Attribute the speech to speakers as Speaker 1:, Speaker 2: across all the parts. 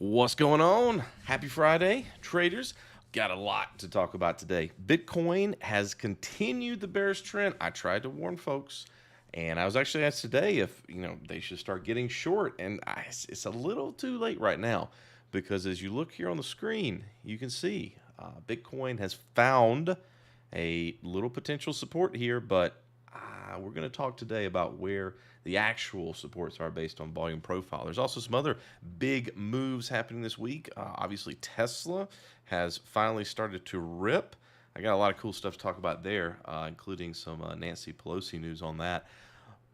Speaker 1: What's going on? Happy Friday, traders. Got a lot to talk about today. Bitcoin has continued the bearish trend. I tried to warn folks, and I was actually asked today if they should start getting short, and it's a little too late right now because as you look here on the screen, you can see Bitcoin has found a little potential support here, but we're going to talk today about where the actual supports are based on volume profile. There's also some other big moves happening this week. Obviously, Tesla has finally started to rip. I got a lot of cool stuff to talk about there, including some Nancy Pelosi news on that.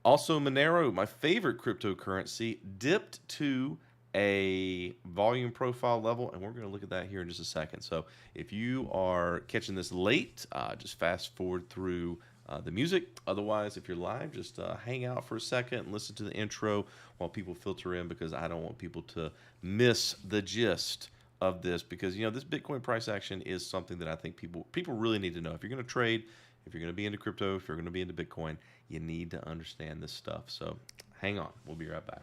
Speaker 1: Also, Monero, my favorite cryptocurrency, dipped to a volume profile level, and we're going to look at that here in just a second. So if you are catching this late, just fast forward through the music. Otherwise, if you're live, just hang out for a second and listen to the intro while people filter in, because I don't want people to miss the gist of this, because this Bitcoin price action is something that I think people really need to know. If you're going to trade, if you're going to be into crypto, if you're going to be into Bitcoin, you need to understand this stuff. So hang on. We'll be right back.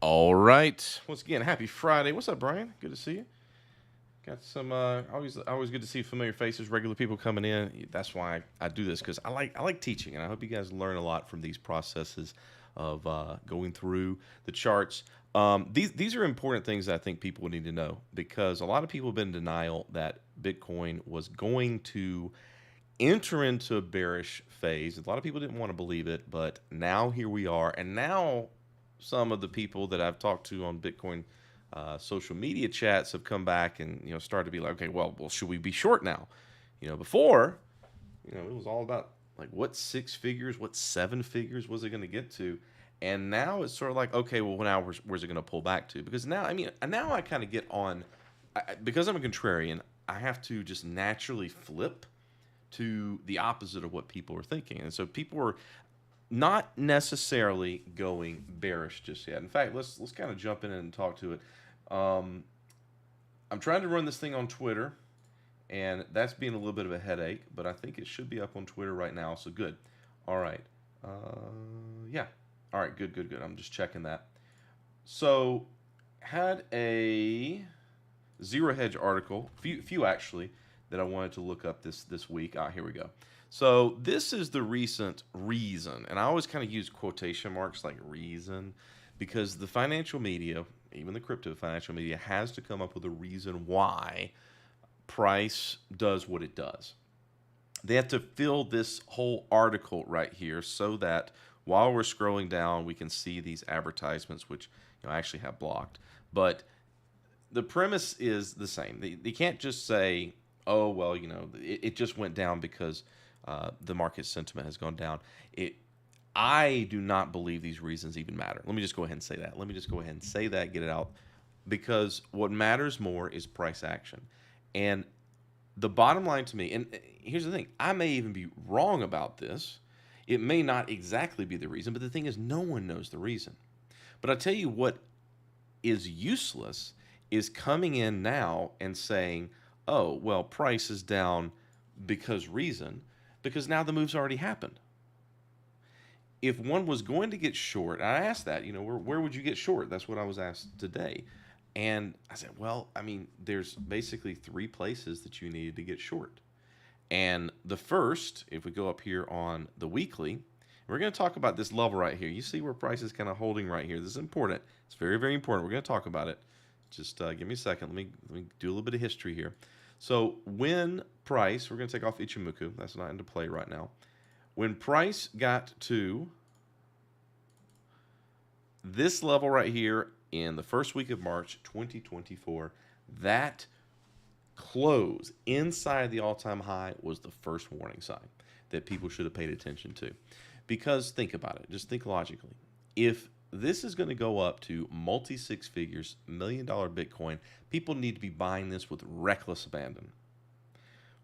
Speaker 1: All right. Once again, happy Friday. What's up, Brian? Good to see you. Got some always good to see familiar faces, regular people coming in. That's why I do this because I like teaching, and I hope you guys learn a lot from these processes of going through the charts. These are important things that I think people need to know because a lot of people have been in denial that Bitcoin was going to enter into a bearish phase. A lot of people didn't want to believe it, but now here we are. And now some of the people that I've talked to on Bitcoin social media chats have come back and started to be like, okay, well, should we be short now? Before, it was all about like what six figures, what seven figures was it going to get to? And now it's sort of like, okay, well, now where's it going to pull back to? Because now, now I kind of get on, because I'm a contrarian, I have to just naturally flip to the opposite of what people are thinking. And so people are not necessarily going bearish just yet. In fact, let's kind of jump in and talk to it. I'm trying to run this thing on Twitter, and that's being a little bit of a headache, but I think it should be up on Twitter right now, so good. All right. Yeah. All right, good. I'm just checking that. So, had a Zero Hedge article, few actually, that I wanted to look up this week. Here we go. So this is the recent reason, and I always kind of use quotation marks like reason, because the financial media, even the crypto financial media, has to come up with a reason why price does what it does. They have to fill this whole article right here so that while we're scrolling down, we can see these advertisements, which I actually have blocked. But the premise is the same. They can't just say, oh, well, it just went down because the market sentiment has gone down. I do not believe these reasons even matter. Let me just go ahead and say that. Get it out. Because what matters more is price action. And the bottom line to me, and here's the thing, I may even be wrong about this. It may not exactly be the reason, but the thing is, no one knows the reason. But I'll tell you what is useless is coming in now and saying, oh, well, price is down because because now the move's already happened. If one was going to get short, I asked that, where would you get short? That's what I was asked today. And I said, well, there's basically three places that you needed to get short. And the first, if we go up here on the weekly, we're going to talk about this level right here. You see where price is kind of holding right here. This is important. It's very, very important. We're going to talk about it. Just give me a second. Let me do a little bit of history here. So when price, we're going to take off Ichimoku. That's not into play right now. When price got to this level right here in the first week of March 2024, that close inside the all-time high was the first warning sign that people should have paid attention to. Because think about it. Just think logically. If this is going to go up to multi-six figures, $1 million Bitcoin, people need to be buying this with reckless abandon.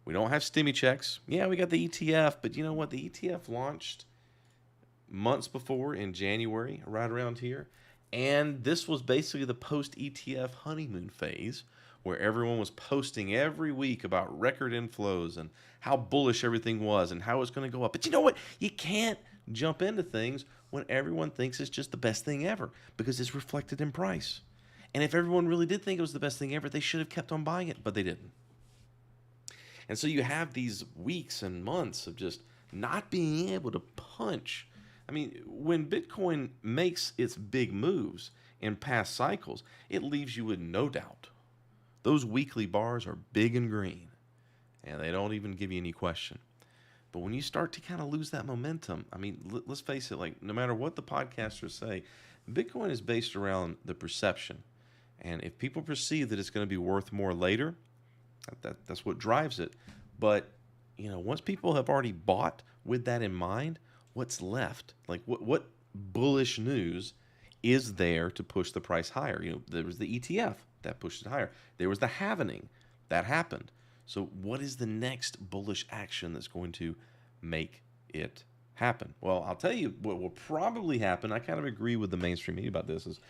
Speaker 1: We don't have stimmy checks. Yeah, we got the ETF, but you know what? The ETF launched months before in January, right around here. And this was basically the post-ETF honeymoon phase where everyone was posting every week about record inflows and how bullish everything was and how it's going to go up. But you know what? You can't jump into things when everyone thinks it's just the best thing ever because it's reflected in price. And if everyone really did think it was the best thing ever, they should have kept on buying it, but they didn't. And so you have these weeks and months of just not being able to punch. When Bitcoin makes its big moves in past cycles, it leaves you with no doubt. Those weekly bars are big and green, and they don't even give you any question. But when you start to kind of lose that momentum, let's face it, like no matter what the podcasters say, Bitcoin is based around the perception. And if people perceive that it's going to be worth more later, that's what drives it. But, once people have already bought with that in mind, what's left? Like what bullish news is there to push the price higher? There was the ETF that pushed it higher. There was the halvening that happened. So what is the next bullish action that's going to make it happen? Well, I'll tell you what will probably happen. I kind of agree with the mainstream media about this is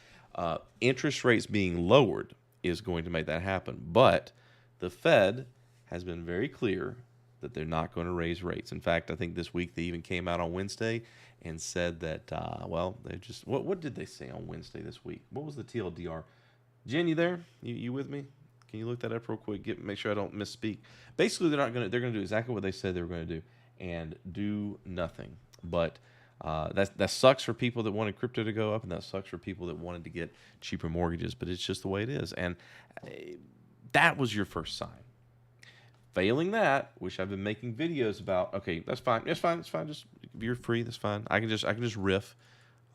Speaker 1: interest rates being lowered is going to make that happen. But the Fed has been very clear that they're not going to raise rates. In fact, I think this week they even came out on Wednesday and said that, they just, what did they say on Wednesday this week? What was the TLDR? Jen, you there? You with me? Can you look that up real quick? Make sure I don't misspeak. Basically, they're gonna do exactly what they said they were gonna do, and do nothing. But that sucks for people that wanted crypto to go up, and that sucks for people that wanted to get cheaper mortgages. But it's just the way it is, and that was your first sign. Failing that, which I've been making videos about. Okay, that's fine. It's fine. It's fine. Just if you're free, that's fine. I can just riff.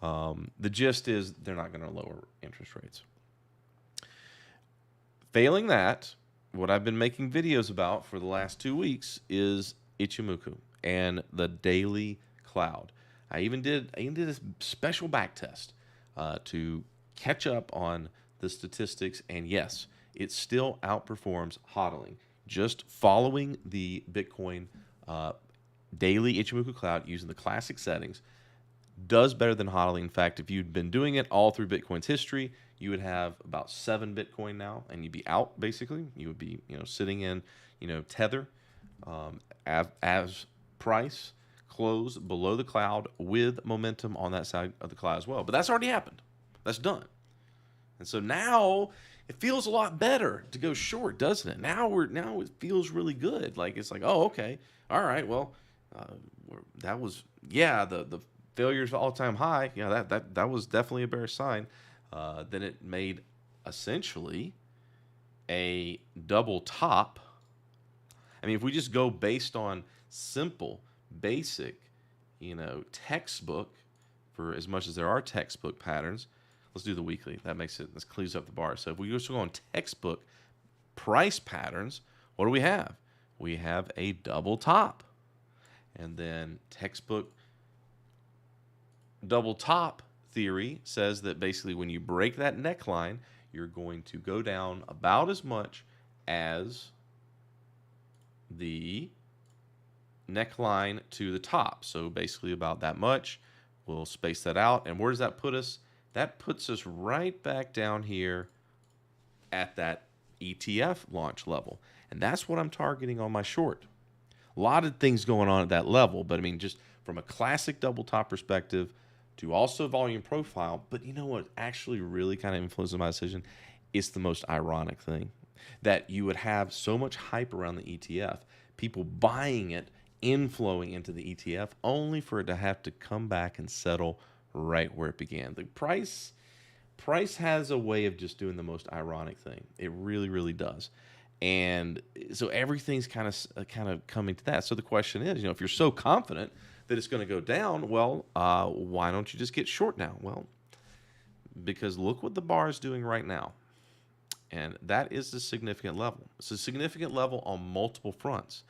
Speaker 1: The gist is they're not going to lower interest rates. Failing that, what I've been making videos about for the last 2 weeks is Ichimoku and the daily cloud. I even did a special back test to catch up on the statistics, and yes, it still outperforms hodling. Just following the Bitcoin daily Ichimoku cloud using the classic settings does better than hodling. In fact, if you'd been doing it all through Bitcoin's history, you would have about 7 Bitcoin now, and you'd be out basically. You would be sitting in Tether as price close below the cloud with momentum on that side of the cloud as well. But that's already happened. That's done. And so now it feels a lot better to go short, doesn't it? Now it feels really good. Like it's like, oh, okay, all right, well, that was the failure's all-time high. Yeah, that was definitely a bearish sign. Then it made essentially a double top. I mean, if we just go based on simple, basic, textbook, for as much as there are textbook patterns. Let's do the weekly. This clears up the bar. So if we just go on textbook price patterns, what do we have? We have a double top. And then textbook double top theory says that basically when you break that neckline, you're going to go down about as much as the neckline to the top. So basically about that much. We'll space that out. And where does that put us? That puts us right back down here at that ETF launch level. And that's what I'm targeting on my short. A lot of things going on at that level, but I mean, just from a classic double top perspective to also volume profile. But you know what actually really kind of influences my decision? It's the most ironic thing that you would have so much hype around the ETF, people buying it, inflowing into the ETF, only for it to have to come back and settle right where it began. The price has a way of just doing the most ironic thing. It really, really does. And so everything's kind of coming to that. So the question is, if you're so confident that it's going to go down, well, why don't you just get short now? Well, because look what the bar is doing right now. And that is a significant level. It's a significant level on multiple fronts.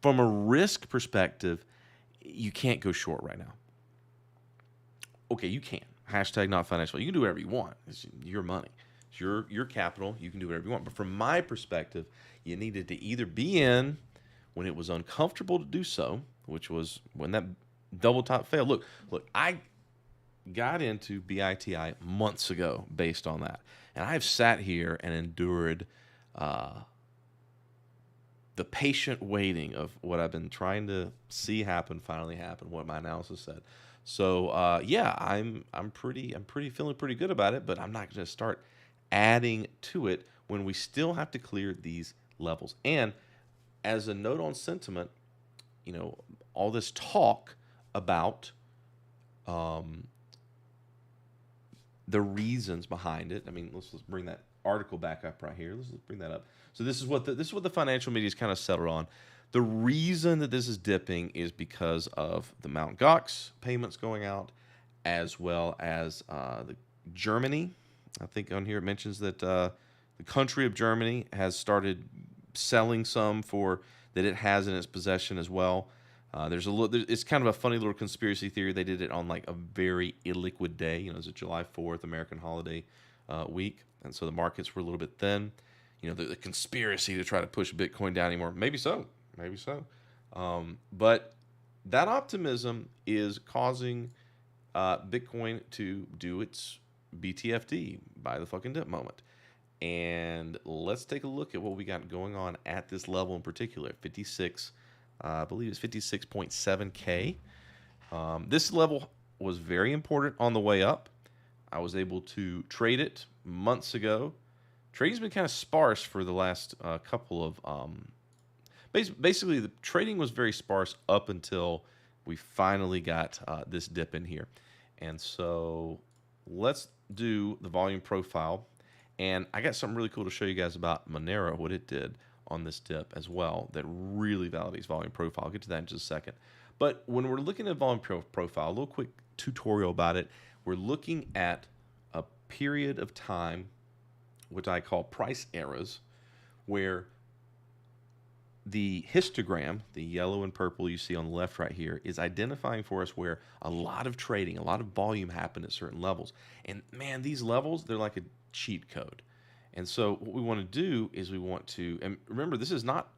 Speaker 1: From a risk perspective, you can't go short right now. Okay, you can. Hashtag not financial. You can do whatever you want. It's your money. It's your capital. You can do whatever you want. But from my perspective, you needed to either be in when it was uncomfortable to do so, which was when that double top failed. Look, I got into BITI months ago based on that. And I've sat here and endured the patient waiting of what I've been trying to see happen finally happen, what my analysis said. So I'm feeling pretty good about it, but I'm not going to start adding to it when we still have to clear these levels. And as a note on sentiment, all this talk about the reasons behind it. I mean, let's bring that article back up right here. Let's bring that up. So this is what the financial media is kind of settled on. The reason that this is dipping is because of the Mt. Gox payments going out, as well as the Germany. I think on here it mentions that the country of Germany has started selling some that it has in its possession as well. It's kind of a funny little conspiracy theory. They did it on like a very illiquid day. It's a July 4th American holiday week, and so the markets were a little bit thin. The conspiracy to try to push Bitcoin down anymore. Maybe so. But that optimism is causing Bitcoin to do its BTFD, buy the fucking dip moment. And let's take a look at what we got going on at this level in particular. 56, I believe it's 56.7K. This level was very important on the way up. I was able to trade it months ago trading's been kind of sparse for the last couple of basically the trading was very sparse up until we finally got this dip in here. And so let's do the volume profile. And I got something really cool to show you guys about Monero, what it did on this dip as well, that really validates volume profile. I'll get to that in just a second. But when we're looking at volume profile, a little quick tutorial about it. We're looking at a period of time, which I call price eras, where the histogram, the yellow and purple you see on the left right here, is identifying for us where a lot of trading, a lot of volume happened at certain levels. And man, these levels, they're like a cheat code. And so what we want to do is we want to, and remember, this is not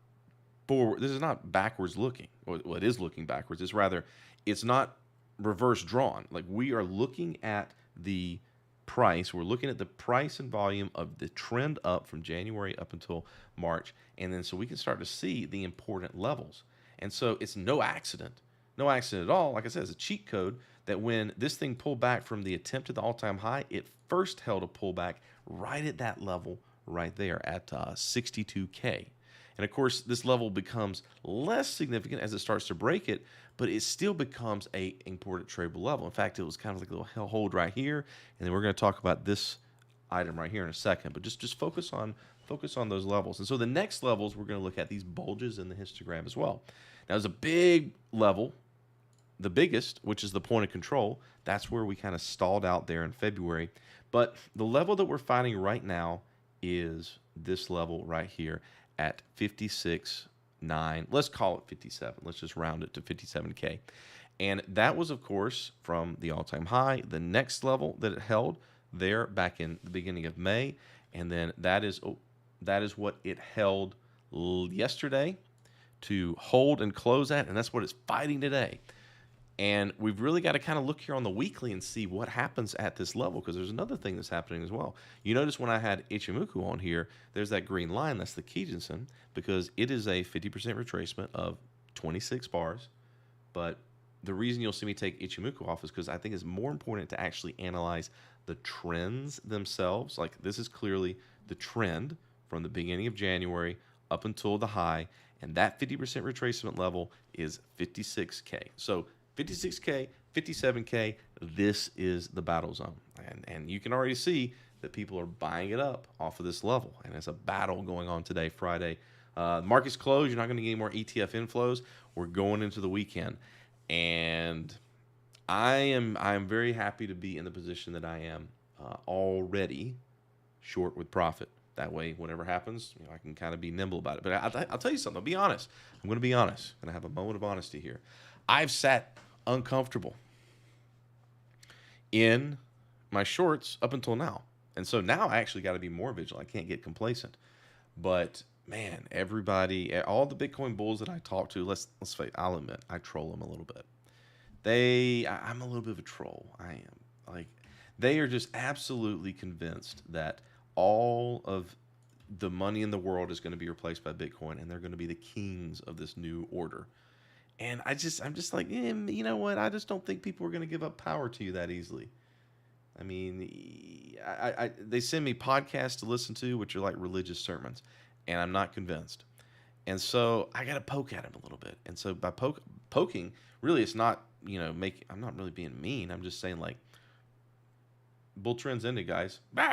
Speaker 1: forward, this is not backwards looking. Well, it is looking backwards. It's rather, it's not reverse drawn. Like, we are looking at the price. We're looking at the price and volume of the trend up from January up until March. And then so we can start to see the important levels. And so it's no accident at all. Like I said, it's a cheat code that when this thing pulled back from the attempt at the all-time high, it first held a pullback right at that level right there at 62K. And of course, this level becomes less significant as it starts to break it, but it still becomes a important tradable level. In fact, it was kind of like a little hold right here, and then we're going to talk about this item right here in a second. But just focus on those levels. And so the next levels, we're going to look at these bulges in the histogram as well. Now, there's a big level, the biggest, which is the point of control. That's where we kind of stalled out there in February. But the level that we're fighting right now is this level right here at 56.9. Let's call it 57. Let's just round it to 57K. And that was, of course, from the all-time high. The next level that it held there back in the beginning of May. And then that is what it held yesterday to hold and close at. And that's what it's fighting today. And we've really got to kind of look here on the weekly and see what happens at this level, because there's another thing that's happening as well. You notice when I had Ichimoku on here, there's that green line. That's the Kijinsen, because it is a 50% retracement of 26 bars. But the reason you'll see me take Ichimoku off is because I think it's more important to actually analyze the trends themselves. Like, this is clearly the trend from the beginning of January up until the high, and that 50% retracement level is 56K. So 56K, 57K, this is the battle zone. And you can already see that people are buying it up off of this level. And it's a battle going on today, Friday. Market's closed. You're not going to get any more ETF inflows. We're going into the weekend. And I am very happy to be in the position that I am already short with profit. That way, whatever happens, I can kind of be nimble about it. But I'll tell you something. I'll be honest. I'm going to be honest. I'm going to have a moment of honesty here. I've sat uncomfortable in my shorts up until now. And so now I actually got to be more vigilant. I can't get complacent. But man, everybody, all the Bitcoin bulls that I talk to, let's face, I'll admit, I troll them a little bit. I'm a little bit of a troll. I am. Like, they are just absolutely convinced that all of the money in the world is going to be replaced by Bitcoin, and they're going to be the kings of this new order. And I'm just like, you know what? I just don't think people are going to give up power to you that easily. I mean, they send me podcasts to listen to, which are like religious sermons, and I'm not convinced. And so I got to poke at them a little bit. And so by poking, really, it's not, I'm not really being mean. I'm just saying, like, bull trends ended, guys. I'm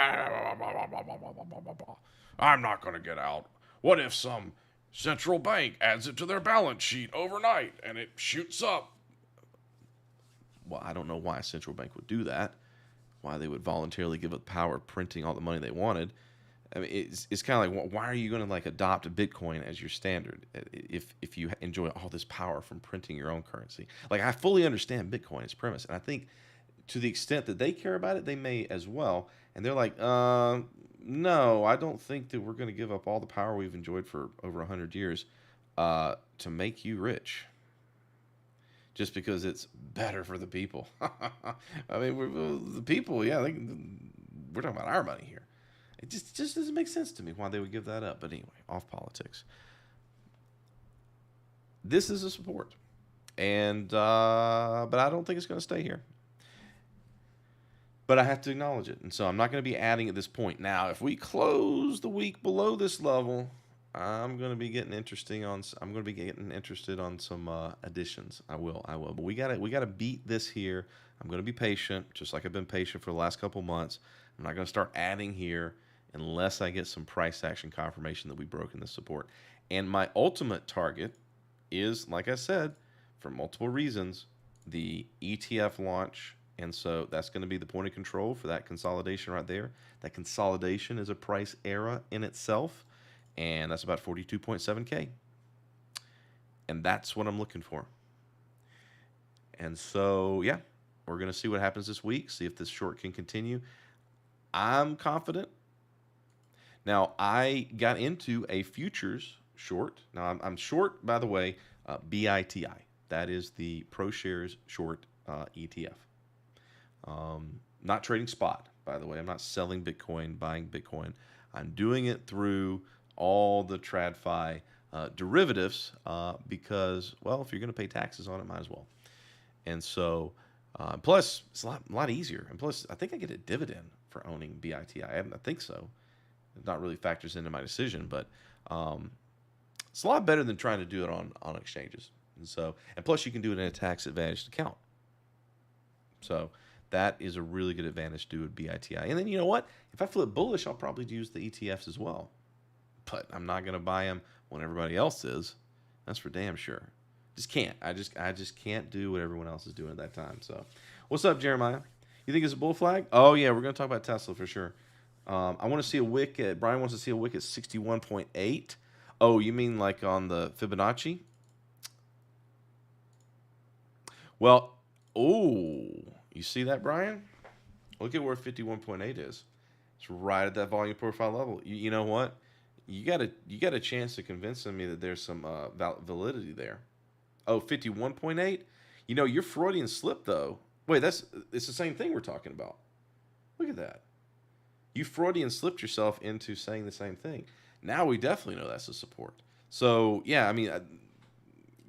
Speaker 1: not going to get out. What if some central bank adds it to their balance sheet overnight and it shoots up? Well, I don't know why a central bank would do that, why they would voluntarily give up the power of printing all the money they wanted. I mean, it's kind of like, why are you going to like adopt Bitcoin as your standard if you enjoy all this power from printing your own currency? Like, I fully understand Bitcoin, its premise, and I think to the extent that they care about it, they may as well. And they're like, no, I don't think that we're going to give up all the power we've enjoyed for over 100 years to make you rich, just because it's better for the people. I mean, the people, yeah, we're talking about our money here. It just doesn't make sense to me why they would give that up. But anyway, off politics. This is a support, and but I don't think it's going to stay here. but I have to acknowledge it. And so I'm not going to be adding at this point. Now, if we close the week below this level, I'm going to be getting interesting on. I'm going to be getting interested on some additions. I will. But we gotta beat this here. I'm going to be patient, just like I've been patient for the last couple months. I'm not going to start adding here unless I get some price action confirmation that we've broken this support. And my ultimate target is, like I said, for multiple reasons, the ETF launch. And so that's going to be the point of control for that consolidation right there. That consolidation is a price era in itself, and that's about 42.7K. And that's what I'm looking for. And so, yeah, we're going to see what happens this week, see if this short can continue. I'm confident. Now, I got into a futures short. Now, I'm short, by the way, BITI. That is the ProShares short ETF. Not trading spot, by the way. I'm not selling Bitcoin, buying Bitcoin. I'm doing it through all the TradFi derivatives because, well, if you're going to pay taxes on it, might as well. And so, plus, it's a lot easier. And plus, I think I get a dividend for owning BITI. I think so. It not really factors into my decision, but it's a lot better than trying to do it on exchanges. And so, and plus, you can do it in a tax-advantaged account. So that is a really good advantage to do with BITI. And then you know what? If I flip bullish, I'll probably use the ETFs as well. But I'm not going to buy them when everybody else is. That's for damn sure. Just can't. I just can't do what everyone else is doing at that time. So, what's up, Jeremiah? You think it's a bull flag? Oh yeah, we're going to talk about Tesla for sure. I want to see a wick at. Brian wants to see a wick at 61.8. Oh, you mean like on the Fibonacci? Well, oh, you see that, Brian? Look at where 51.8 is. It's right at that volume profile level. You know what? You got a chance to convince me that there's some validity there. Oh, 51.8? You know, your Freudian slip, though. Wait, it's the same thing we're talking about. Look at that. You Freudian slipped yourself into saying the same thing. Now we definitely know that's a support. So, yeah, I mean,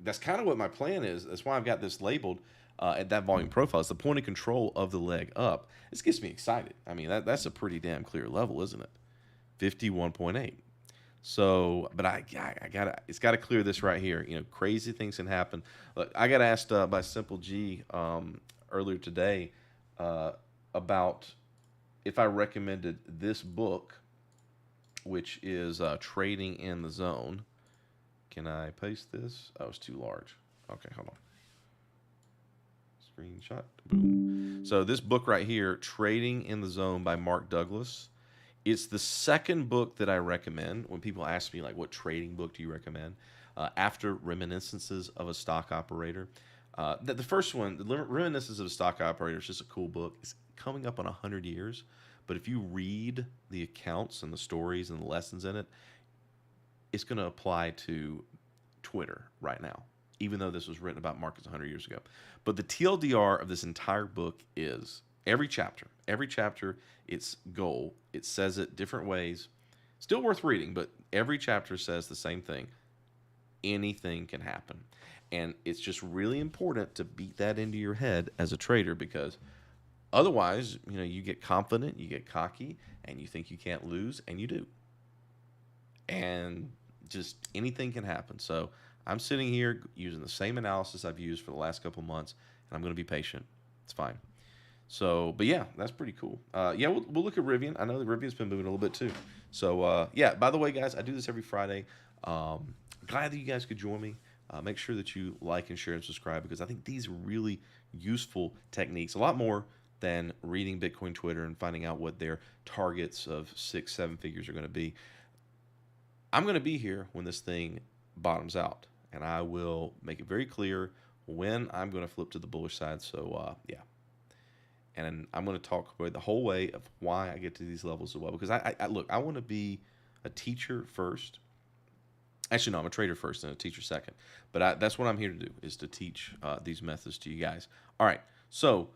Speaker 1: that's kind of what my plan is. That's why I've got this labeled at that volume profile. It's the point of control of the leg up. This gets me excited. I mean, that's a pretty damn clear level, isn't it? 51.8. So, but I gotta, it's got to clear this right here. You know, crazy things can happen. Look, I got asked by Simple G earlier today about if I recommended this book, which is Trading in the Zone. Can I paste this? Oh, it's too large. Okay, hold on. Screenshot. Boom. So this book right here, Trading in the Zone by Mark Douglas. It's the second book that I recommend when people ask me, like, what trading book do you recommend? After Reminiscences of a Stock Operator. The first one, Reminiscences of a Stock Operator, is just a cool book. It's coming up on 100 years. But if you read the accounts and the stories and the lessons in it, it's going to apply to Twitter right now, even though this was written about markets 100 years ago. But the TLDR of this entire book is every chapter, its goal, it says it different ways. Still worth reading, but every chapter says the same thing. Anything can happen. And it's just really important to beat that into your head as a trader, because otherwise, you know, you get confident, you get cocky, and you think you can't lose, and you do. And just anything can happen. So I'm sitting here using the same analysis I've used for the last couple months, and I'm going to be patient. It's fine. So, but yeah, that's pretty cool. Yeah, we'll look at Rivian. I know that Rivian's been moving a little bit too. So, yeah, by the way, guys, I do this every Friday. Glad that you guys could join me. Make sure that you like and share and subscribe, because I think these are really useful techniques, a lot more than reading Bitcoin Twitter and finding out what their targets of 6-7 figures are going to be. I'm going to be here when this thing bottoms out, and I will make it very clear when I'm going to flip to the bullish side. So, yeah. And I'm going to talk about the whole way of why I get to these levels as well. Because look, I want to be a teacher first. Actually, no, I'm a trader first and a teacher second. But that's what I'm here to do, is to teach these methods to you guys. All right, so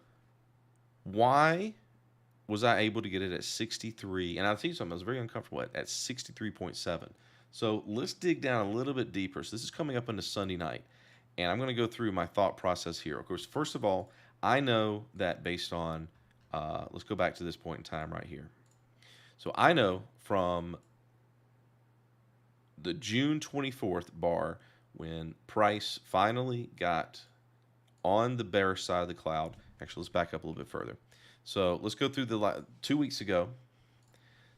Speaker 1: why was I able to get it at 63? And I'll tell you something, I was very uncomfortable at 63.7. So let's dig down a little bit deeper. So this is coming up into Sunday night. And I'm going to go through my thought process here. Of course, first of all, I know that based on let's go back to this point in time right here. So I know from the June 24th bar when price finally got on the bearish side of the cloud. Actually, let's back up a little bit further. So let's go through the 2 weeks ago.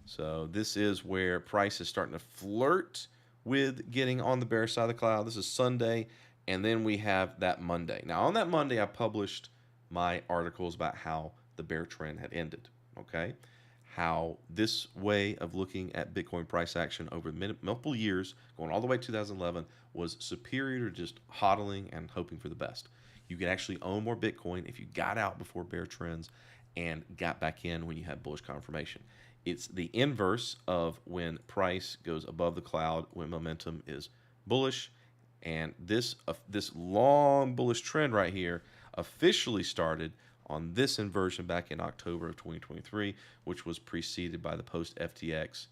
Speaker 1: So this is where price is starting to flirt with getting on the bearish side of the cloud. This is Sunday, and then we have that Monday. Now on that Monday, I published my articles about how the bear trend had ended. Okay, how this way of looking at Bitcoin price action over multiple years, going all the way to 2011, was superior to just hodling and hoping for the best. You could actually own more Bitcoin if you got out before bear trends and got back in when you had bullish confirmation. It's the inverse of when price goes above the cloud, when momentum is bullish. And this long bullish trend right here officially started on this inversion back in October of 2023, which was preceded by the post FTX.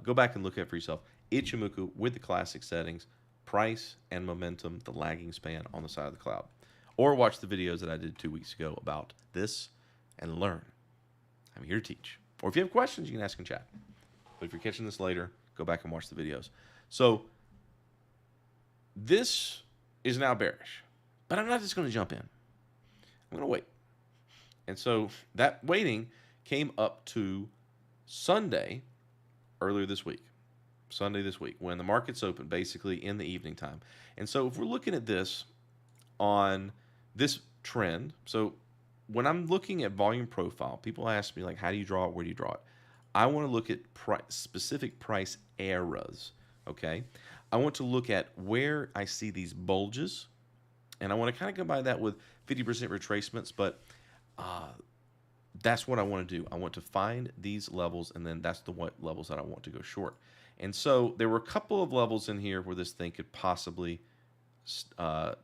Speaker 1: Go back and look at it for yourself. Ichimoku with the classic settings, price and momentum, the lagging span on the side of the cloud. Or watch the videos that I did 2 weeks ago about this and learn. I'm here to teach. Or if you have questions, you can ask in chat. But if you're catching this later, go back and watch the videos. So this is now bearish, but I'm not just going to jump in. I'm going to wait. And so that waiting came up to Sunday earlier this week. Sunday this week when the markets open, basically in the evening time. And so if we're looking at this on this trend, so when I'm looking at volume profile, people ask me, like, how do you draw it? Where do you draw it? I want to look at specific price eras, okay? I want to look at where I see these bulges, and I want to kind of combine that with 50% retracements, but that's what I want to do. I want to find these levels, and then that's the levels that I want to go short. And so there were a couple of levels in here where this thing could possibly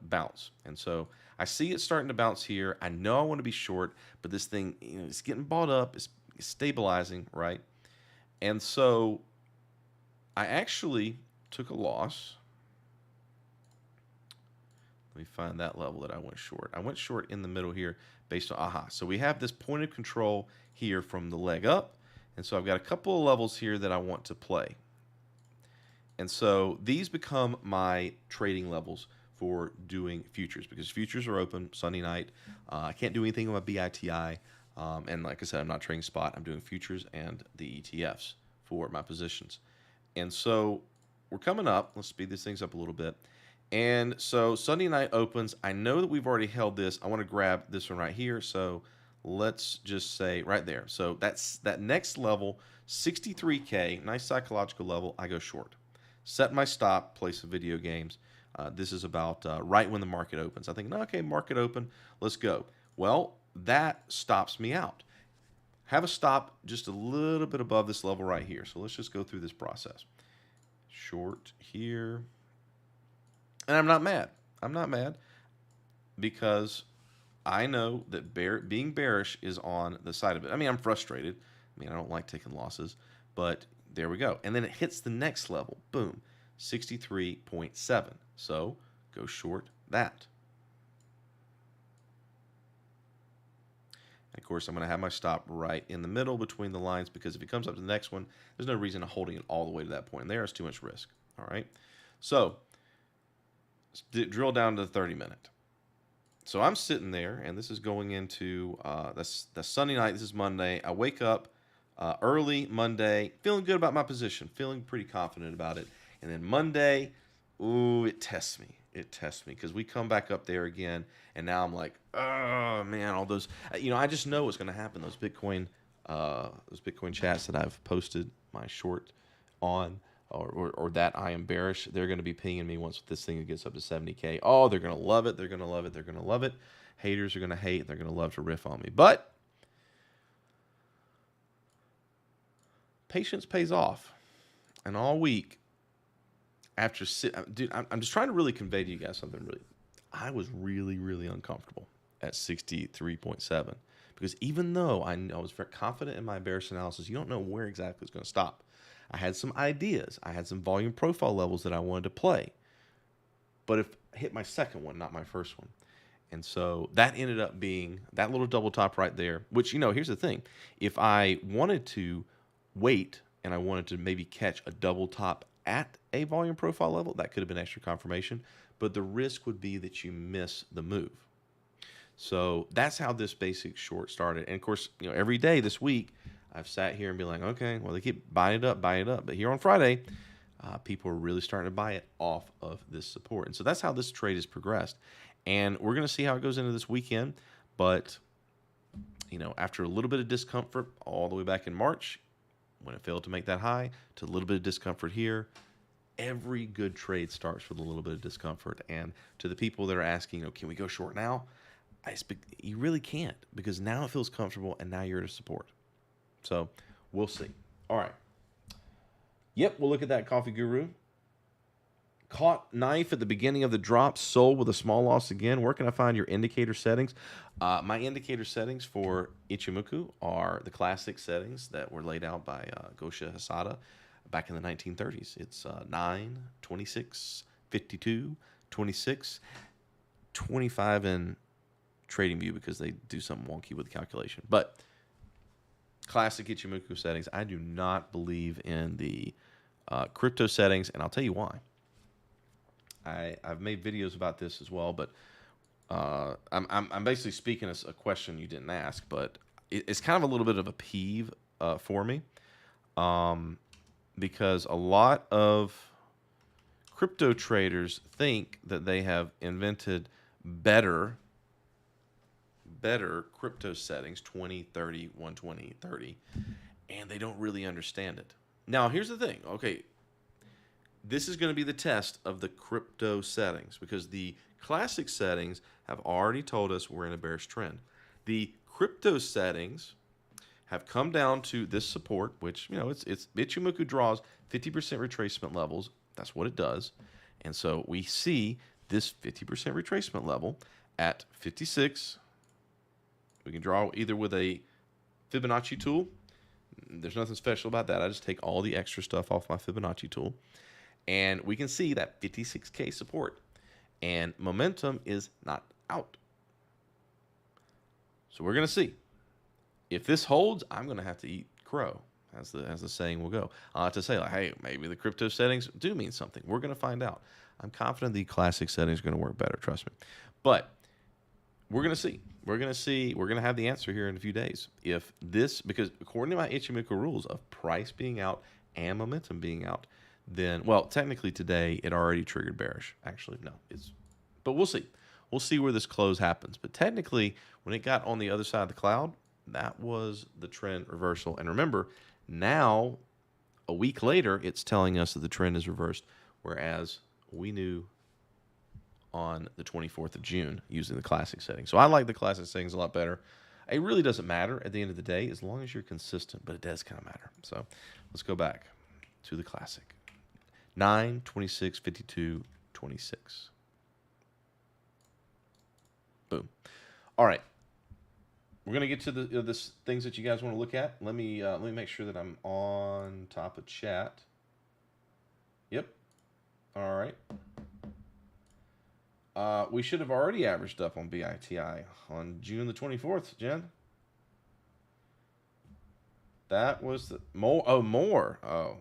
Speaker 1: bounce. And so I see it starting to bounce here. I know I want to be short, but this thing, it's getting bought up. It's stabilizing, right? And so I actually took a loss. Let me find that level that I went short. I went short in the middle here based on, so we have this point of control here from the leg up. And so I've got a couple of levels here that I want to play. And so these become my trading levels for doing futures, because futures are open Sunday night. I can't do anything on my BITI. And like I said, I'm not trading spot. I'm doing futures and the ETFs for my positions. And so we're coming up. Let's speed these things up a little bit. And so Sunday night opens. I know that we've already held this. I want to grab this one right here. So let's just say right there. So that's that next level, 63K, nice psychological level. I go short. Set my stop, play some video games. This is about right when the market opens. I think, okay, market open, let's go. Well, that stops me out. Have a stop just a little bit above this level right here. So let's just go through this process. Short here. And I'm not mad. I'm not mad because I know that being bearish is on the side of it. I mean, I'm frustrated. I mean, I don't like taking losses, but there we go. And then it hits the next level. Boom. 63.7. So go short that. And of course, I'm going to have my stop right in the middle between the lines, because if it comes up to the next one, there's no reason to holding it all the way to that point. And there is too much risk. All right. So drill down to the 30-minute. So I'm sitting there, and this is going into that's Sunday night. This is Monday. I wake up early Monday, feeling good about my position, feeling pretty confident about it. And then Monday, ooh, it tests me. It tests me because we come back up there again, and now I'm like, oh man, all those, I just know what's going to happen. Those Bitcoin chats that I've posted my short on, or that I am bearish, they're going to be pinging me once this thing gets up to 70K. Oh, they're going to love it. They're going to love it. They're going to love it. Haters are going to hate. They're going to love to riff on me. But patience pays off. And all week, after dude, I'm just trying to really convey to you guys something really. I was really, really uncomfortable at 63.7, because even though I was very confident in my bearish analysis, you don't know where exactly it's going to stop. I had some ideas. I had some volume profile levels that I wanted to play. But if I hit my second one, not my first one. And so that ended up being that little double top right there, which, here's the thing. If I wanted to wait and I wanted to maybe catch a double top at a volume profile level, that could have been extra confirmation. But the risk would be that you miss the move. So that's how this basic short started. And of course, every day this week, I've sat here and be like, okay, well, they keep buying it up. But here on Friday, people are really starting to buy it off of this support. And so that's how this trade has progressed. And we're going to see how it goes into this weekend. But, after a little bit of discomfort all the way back in March, when it failed to make that high, to a little bit of discomfort here, every good trade starts with a little bit of discomfort. And to the people that are asking, can we go short now? You really can't, because now it feels comfortable and now you're at a support. So we'll see. All right. Yep, we'll look at that Coffee Guru. Caught knife at the beginning of the drop, sold with a small loss again. Where can I find your indicator settings? My indicator settings for Ichimoku are the classic settings that were laid out by Gosha Hasada back in the 1930s. It's 9, 26, 52, 26, 25 in Trading View because they do something wonky with the calculation. But classic Ichimoku settings. I do not believe in the crypto settings, and I'll tell you why. I've made videos about this as well, but I'm basically speaking as a question you didn't ask, but it's kind of a little bit of a peeve for me, because a lot of crypto traders think that they have invented better crypto settings, 20, 30, 120, 30, and they don't really understand it. Now, here's the thing. Okay, this is going to be the test of the crypto settings, because the classic settings have already told us we're in a bearish trend. The crypto settings have come down to this support, which, it's Ichimoku draws 50% retracement levels. That's what it does. And so we see this 50% retracement level at 56. We can draw either with a Fibonacci tool. There's nothing special about that. I just take all the extra stuff off my Fibonacci tool. And we can see that 56K support. And momentum is not out. So we're going to see. If this holds, I'm going to have to eat crow, as the saying will go. I'll have to say, hey, maybe the crypto settings do mean something. We're going to find out. I'm confident the classic settings are going to work better, trust me. But we're going to see. We're going to see. We're going to have the answer here in a few days. If this, because according to my Ichimoku rules of price being out and momentum being out, then, well, technically today it already triggered bearish. Actually, no, but we'll see. We'll see where this close happens. But technically, when it got on the other side of the cloud, that was the trend reversal. And remember, now, a week later, it's telling us that the trend is reversed, whereas we knew on the 24th of June using the classic setting. So I like the classic settings a lot better. It really doesn't matter at the end of the day as long as you're consistent, but it does kind of matter. So let's go back to the classic. 9, 26, 52, 26. Boom. All right. We're gonna get to the things that you guys want to look at. Let me make sure that I'm on top of chat. Yep. All right. We should have already averaged up on BITI on June the 24th, Jen. That was the more. Oh, more. Oh.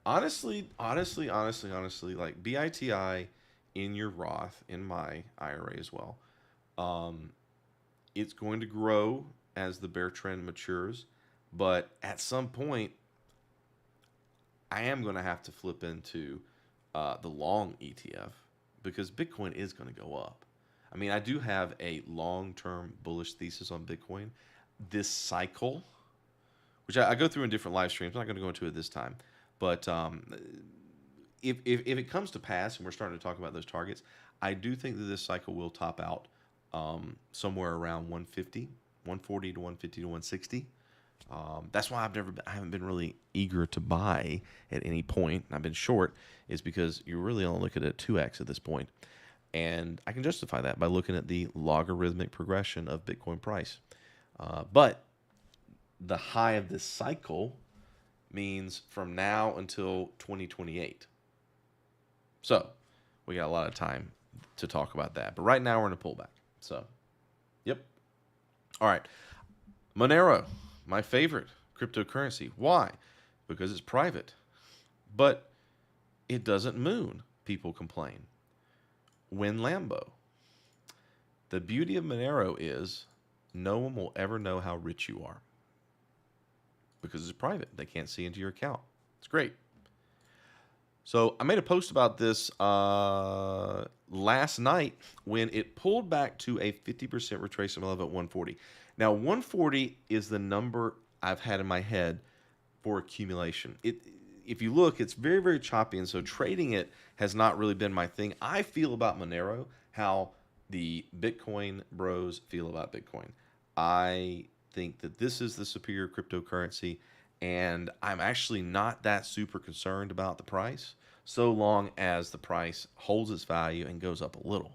Speaker 1: Honestly, like BITI in your Roth, in my IRA as well. It's going to grow as the bear trend matures, but at some point, I am going to have to flip into the long ETF because Bitcoin is going to go up. I mean, I do have a long-term bullish thesis on Bitcoin. This cycle, which I go through in different live streams, I'm not going to go into it this time, but if it comes to pass and we're starting to talk about those targets, I do think that this cycle will top out somewhere around 140 to 150 to 160. That's why I haven't been really eager to buy at any point. I've been short is because you're really only looking at 2x at this point. And I can justify that by looking at the logarithmic progression of Bitcoin price. But the high of this cycle means from now until 2028. So we got a lot of time to talk about that. But right now we're in a pullback. So, yep. All right. Monero, my favorite cryptocurrency. Why? Because it's private. But it doesn't moon, people complain. When Lambo. The beauty of Monero is no one will ever know how rich you are because it's private. They can't see into your account. It's great. So I made a post about this last night when it pulled back to a 50% retracement level at 140. Now, 140 is the number I've had in my head for accumulation. If you look, it's very, very choppy, and so trading it has not really been my thing. I feel about Monero how the Bitcoin bros feel about Bitcoin. I think that this is the superior cryptocurrency, and I'm actually not that super concerned about the price so long as the price holds its value and goes up a little,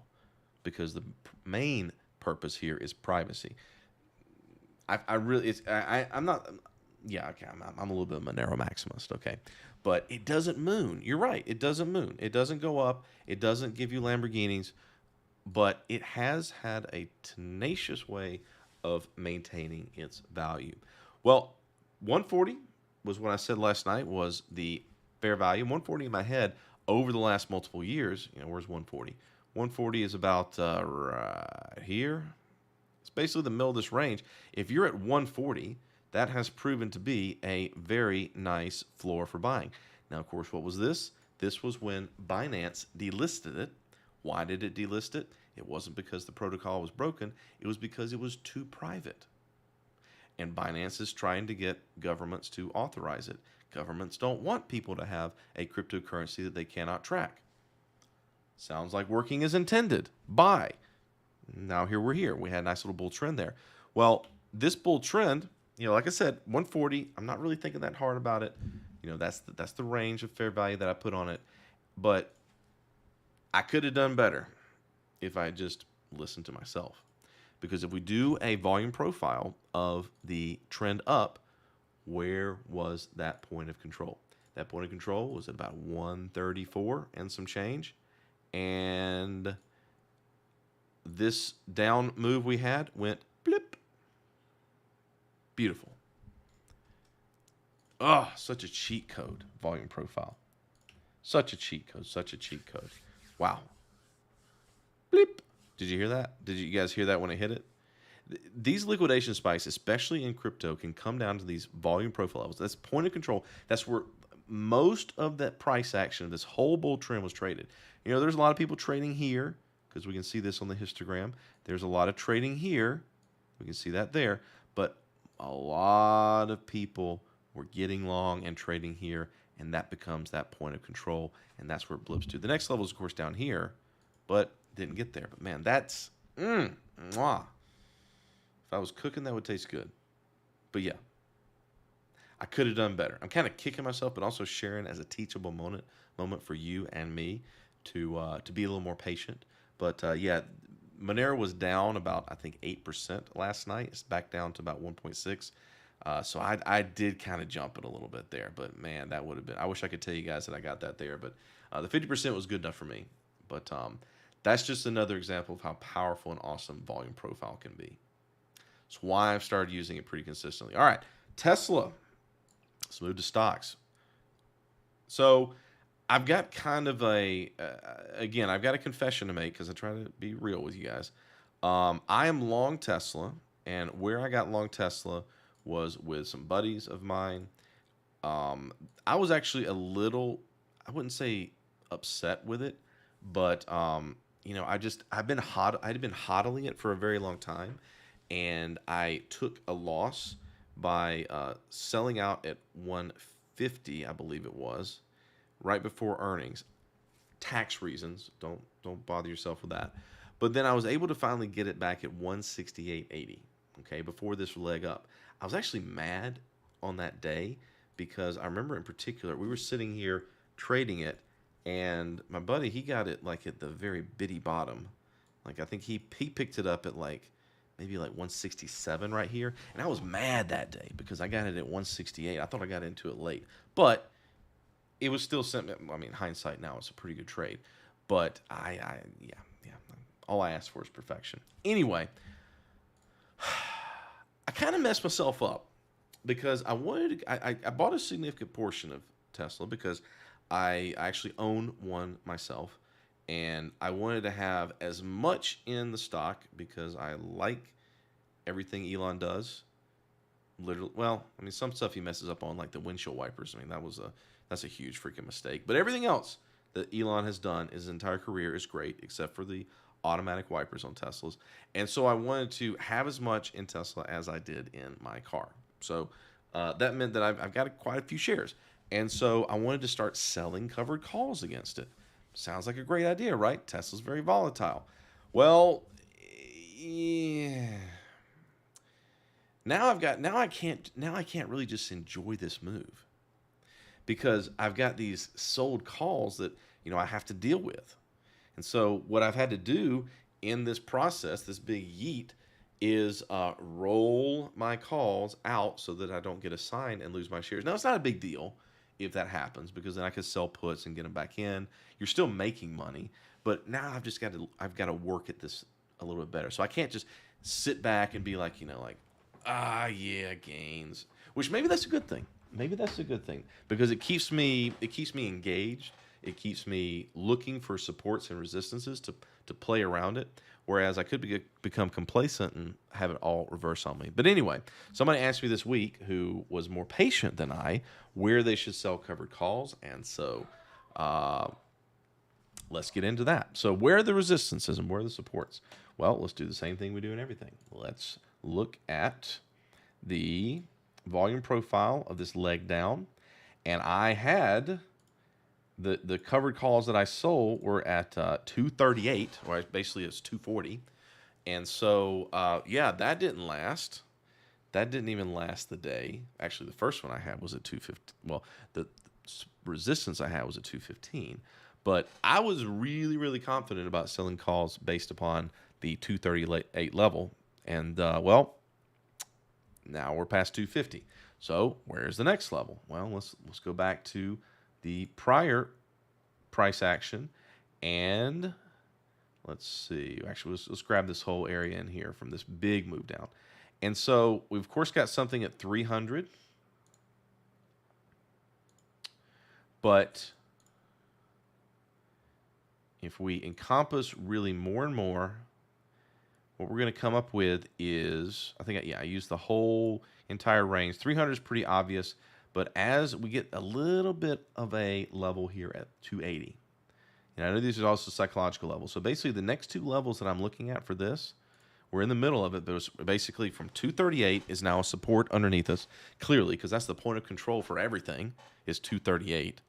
Speaker 1: because the main purpose here is privacy. I'm not. Yeah, okay. I'm a little bit of a Monero maximist, okay, but it doesn't moon. You're right. It doesn't moon. It doesn't go up. It doesn't give you Lamborghinis, but it has had a tenacious way of maintaining its value. Well, 140 was what I said last night was the fair value. 140 in my head over the last multiple years. Where's 140? 140 is about right here. It's basically the middle of this range. If you're at 140, that has proven to be a very nice floor for buying. Now, of course, what was this? This was when Binance delisted it. Why did it delist it? It wasn't because the protocol was broken. It was because it was too private. And Binance is trying to get governments to authorize it. Governments don't want people to have a cryptocurrency that they cannot track. Sounds like working as intended. Buy. Now here we're here. We had a nice little bull trend there. Well, this bull trend, like I said, 140, I'm not really thinking that hard about it. That's the range of fair value that I put on it. But I could have done better if I just listened to myself. Because if we do a volume profile of the trend up, where was that point of control? That point of control was at about 134 and some change. And this down move we had went blip. Beautiful. Oh, such a cheat code, volume profile. Such a cheat code, such a cheat code. Wow. Bleep. Did you hear that? Did you guys hear that when it hit it? These liquidation spikes, especially in crypto, can come down to these volume profile levels. That's point of control. That's where most of that price action, this whole bull trend was traded. There's a lot of people trading here, because we can see this on the histogram. There's a lot of trading here. We can see that there. But a lot of people were getting long and trading here, and that becomes that point of control, and that's where it blips to. The next level is, of course, down here, but didn't get there. But, man, that's mwah. If I was cooking, that would taste good. But, yeah, I could have done better. I'm kind of kicking myself, but also sharing as a teachable moment for you and me to be a little more patient. But, yeah, Monero was down about, I think, 8% last night. It's back down to about 1.6. So I did kind of jump it a little bit there. But, man, that would have been – I wish I could tell you guys that I got that there. But the 50% was good enough for me. But that's just another example of how powerful and awesome volume profile can be. It's why I've started using it pretty consistently. All right, Tesla. Let's move to stocks. So I've got kind of again, I've got a confession to make because I try to be real with you guys. I am long Tesla, and where I got long Tesla was with some buddies of mine. I was actually a little, I wouldn't say upset with it, but I'd been hodling it for a very long time, and I took a loss by selling out at 150, I believe it was, right before earnings. Tax reasons, don't bother yourself with that. But then I was able to finally get it back at 168.80. Okay, before this leg up, I was actually mad on that day because I remember in particular we were sitting here trading it, and my buddy, he got it like at the very bitty bottom. Like I think he picked it up at maybe 167 right here, and I was mad that day because I got it at 168. I thought I got into it late, but it was still, I mean, hindsight now, it's a pretty good trade. But yeah, yeah. All I ask for is perfection. Anyway, I kind of messed myself up because I wanted to, I bought a significant portion of Tesla because I actually own one myself, and I wanted to have as much in the stock because I like everything Elon does. Literally, well, I mean, some stuff he messes up on, like the windshield wipers. I mean, that's a huge freaking mistake. But everything else that Elon has done his entire career is great, except for the automatic wipers on Teslas. And so I wanted to have as much in Tesla as I did in my car. So that meant that I've got quite a few shares. And so I wanted to start selling covered calls against it. Sounds like a great idea, right? Tesla's very volatile. Well, yeah. Now I can't really just enjoy this move because I've got these sold calls that I have to deal with. And so what I've had to do in this process, this big yeet, is roll my calls out so that I don't get assigned and lose my shares. Now it's not a big deal if that happens because then I can sell puts and get them back in. You're still making money, but now I've got to work at this a little bit better. So I can't just sit back and be like, yeah, gains. Which maybe that's a good thing. Maybe that's a good thing because it keeps me engaged. It keeps me looking for supports and resistances to play around it. Whereas I could become complacent and have it all reverse on me. But anyway, somebody asked me this week who was more patient than I where they should sell covered calls, and so let's get into that. So where are the resistances and where are the supports? Well, let's do the same thing we do in everything. Let's look at the volume profile of this leg down. And I had the covered calls that I sold were at 238, or basically it's 240. And so, yeah, that didn't last. That didn't even last the day. Actually, the first one I had was at 250. Well, the resistance I had was at 215. But I was really, really confident about selling calls based upon the 238 level. And, well, now we're past 250. So where's the next level? Well, let's go back to the prior price action. And let's see. Actually, let's grab this whole area in here from this big move down. And so we've, of course, got something at 300. But if we encompass really more and more, what we're going to come up with is, I used the whole entire range. 300 is pretty obvious, but as we get a little bit of a level here at 280, and I know these are also psychological levels. So basically the next two levels that I'm looking at for this, we're in the middle of it. There's basically from 238 is now a support underneath us, clearly, because that's the point of control for everything is 238.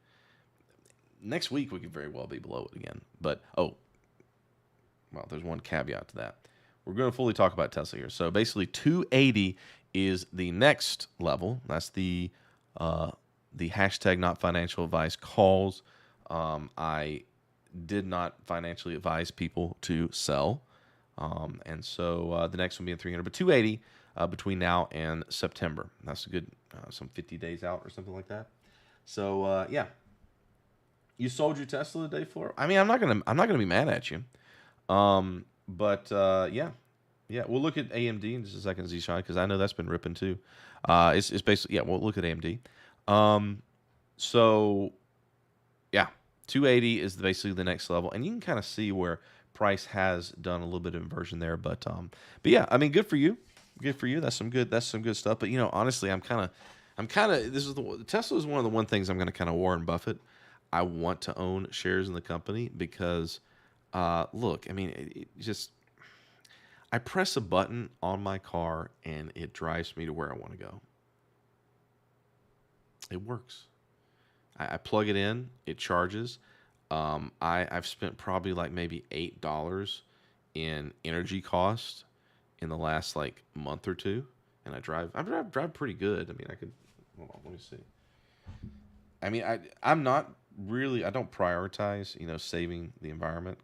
Speaker 1: Next week, we could very well be below it again. But, there's one caveat to that. We're going to fully talk about Tesla here. So basically 280 is the next level. That's the hashtag not financial advice calls. I did not financially advise people to sell. And so the next one being 300, but 280 between now and September. That's a good, some 50 days out or something like that. So, yeah. You sold your Tesla today, Flora? I mean, I'm not gonna be mad at you. Yeah, we'll look at AMD in just a second, Z-Shine, because I know that's been ripping too. It's basically, we'll look at AMD. So yeah, 280 is basically the next level, and you can kind of see where price has done a little bit of inversion there, but yeah, I mean, good for you. That's some good stuff. But honestly, Tesla is one of the things I'm gonna kind of Warren Buffett. I want to own shares in the company because, look, I mean, I press a button on my car and it drives me to where I want to go. It works. I plug it in, it charges. I've spent probably like maybe $8 in energy cost in the last like month or two, and I drive pretty good. I mean, hold on, let me see. I mean, I'm not really, I don't prioritize, saving the environment,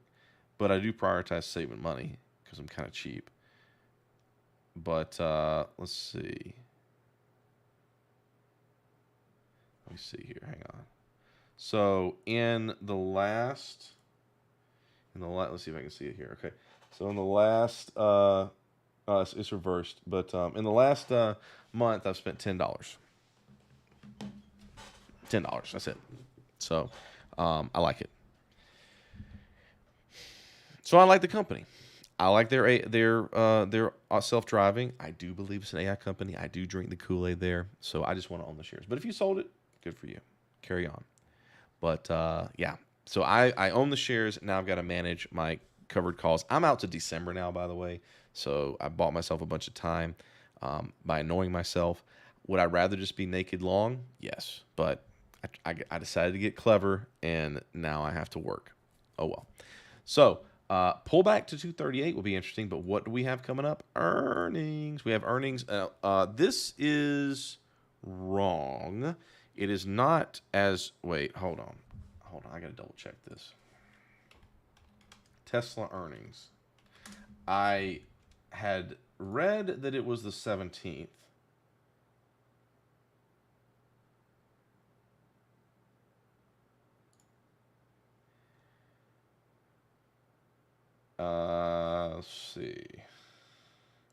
Speaker 1: but I do prioritize saving money because I'm kind of cheap. But let's see. Let me see here. Hang on. So in the last let's see if I can see it here. Okay, so in the last it's reversed, but in the last month I've spent $10. $10. That's it. So I like it. So I like the company. I like their self-driving. I do believe it's an AI company. I do drink the Kool-Aid there. So I just want to own the shares. But if you sold it, good for you. Carry on. But yeah, so I own the shares. Now I've got to manage my covered calls. I'm out to December now, by the way. So I bought myself a bunch of time by annoying myself. Would I rather just be naked long? Yes. But I decided to get clever, and now I have to work. Oh, well. So pull back to 238 will be interesting. But what do we have coming up? Earnings. We have earnings. This is wrong. It is not as, wait, hold on. I got to double check this. Tesla earnings. I had read that it was the 17th. Let's see.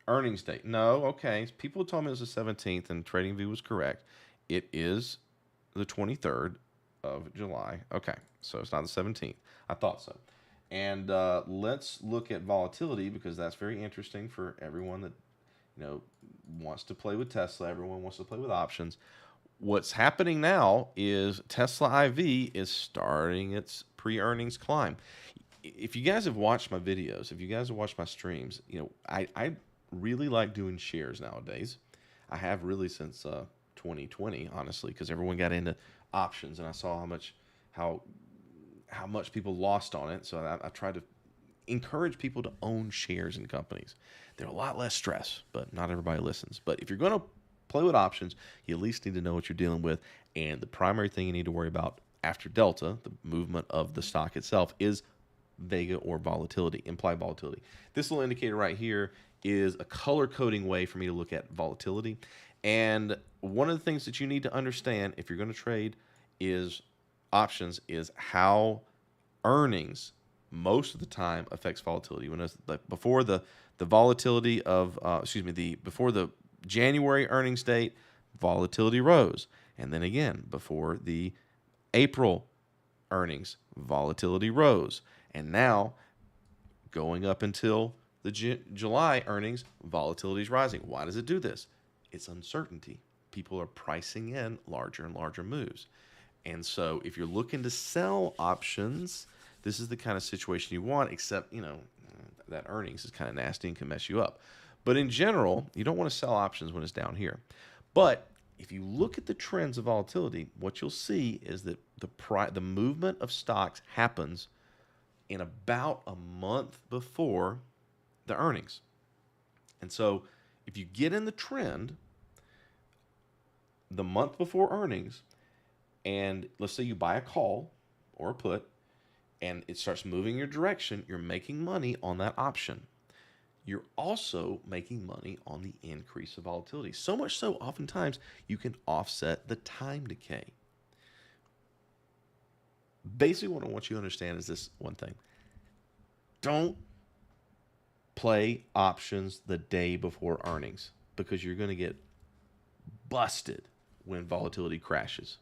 Speaker 1: Earnings date. No, okay. People told me it was the 17th, and TradingView was correct. It is the 23rd of July. Okay, so it's not the 17th. I thought so. And let's look at volatility, because that's very interesting for everyone that wants to play with Tesla. Everyone wants to play with options. What's happening now is Tesla IV is starting its pre-earnings climb. If you guys have watched my videos, if you guys have watched my streams, I really like doing shares nowadays. I have really since 2020, honestly, because everyone got into options, and I saw how much people lost on it. So I tried to encourage people to own shares in companies. They're a lot less stress, but not everybody listens. But if you're going to play with options, you at least need to know what you're dealing with. And the primary thing you need to worry about after Delta, the movement of the stock itself, is vega or volatility, implied volatility. This little indicator right here is a color coding way for me to look at volatility. And one of the things that you need to understand if you're going to trade is options is how earnings most of the time affects volatility. When it's before the volatility of before the January earnings date, volatility rose, and then again before the April earnings, volatility rose, and now going up until the July earnings, volatility is rising. Why does it do this? It's uncertainty. People are pricing in larger and larger moves. And so if you're looking to sell options, this is the kind of situation you want, except, that earnings is kind of nasty and can mess you up. But in general, you don't want to sell options when it's down here. But if you look at the trends of volatility, what you'll see is that the movement of stocks happens in about a month before the earnings. And so if you get in the trend the month before earnings, and let's say you buy a call or a put, and it starts moving your direction, you're making money on that option. You're also making money on the increase of volatility. So much so, oftentimes, you can offset the time decay. Basically, what I want you to understand is this one thing. Don't play options the day before earnings, because you're going to get busted when volatility crashes.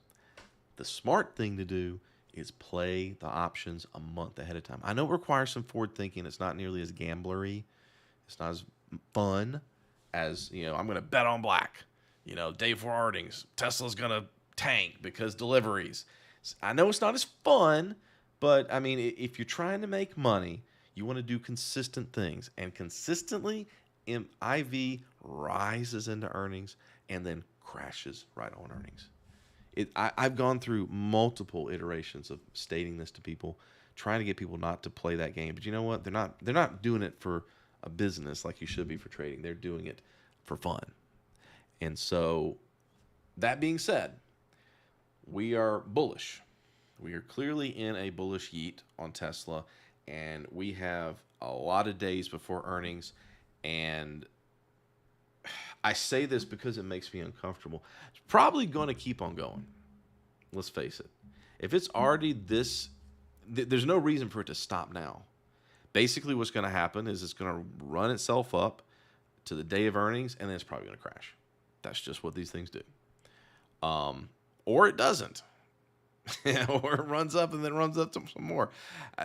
Speaker 1: The smart thing to do is play the options a month ahead of time. I know it requires some forward thinking. It's not nearly as gamblery. It's not as fun as, I'm going to bet on black. Day before earnings, Tesla's going to tank because deliveries. I know it's not as fun, but I mean, if you're trying to make money, you want to do consistent things. And consistently, IV rises into earnings and then crashes right on earnings. I've gone through multiple iterations of stating this to people, trying to get people not to play that game. But you know what? They're not doing it for a business like you should be for trading. They're doing it for fun. And so, that being said, we are bullish. We are clearly in a bullish yeet on Tesla, and we have a lot of days before earnings. And I say this because it makes me uncomfortable. It's probably going to keep on going. Let's face it. If it's already this, there's no reason for it to stop now. Basically, what's going to happen is it's going to run itself up to the day of earnings, and then it's probably going to crash. That's just what these things do. Or it doesn't. Or it runs up and then runs up to some more.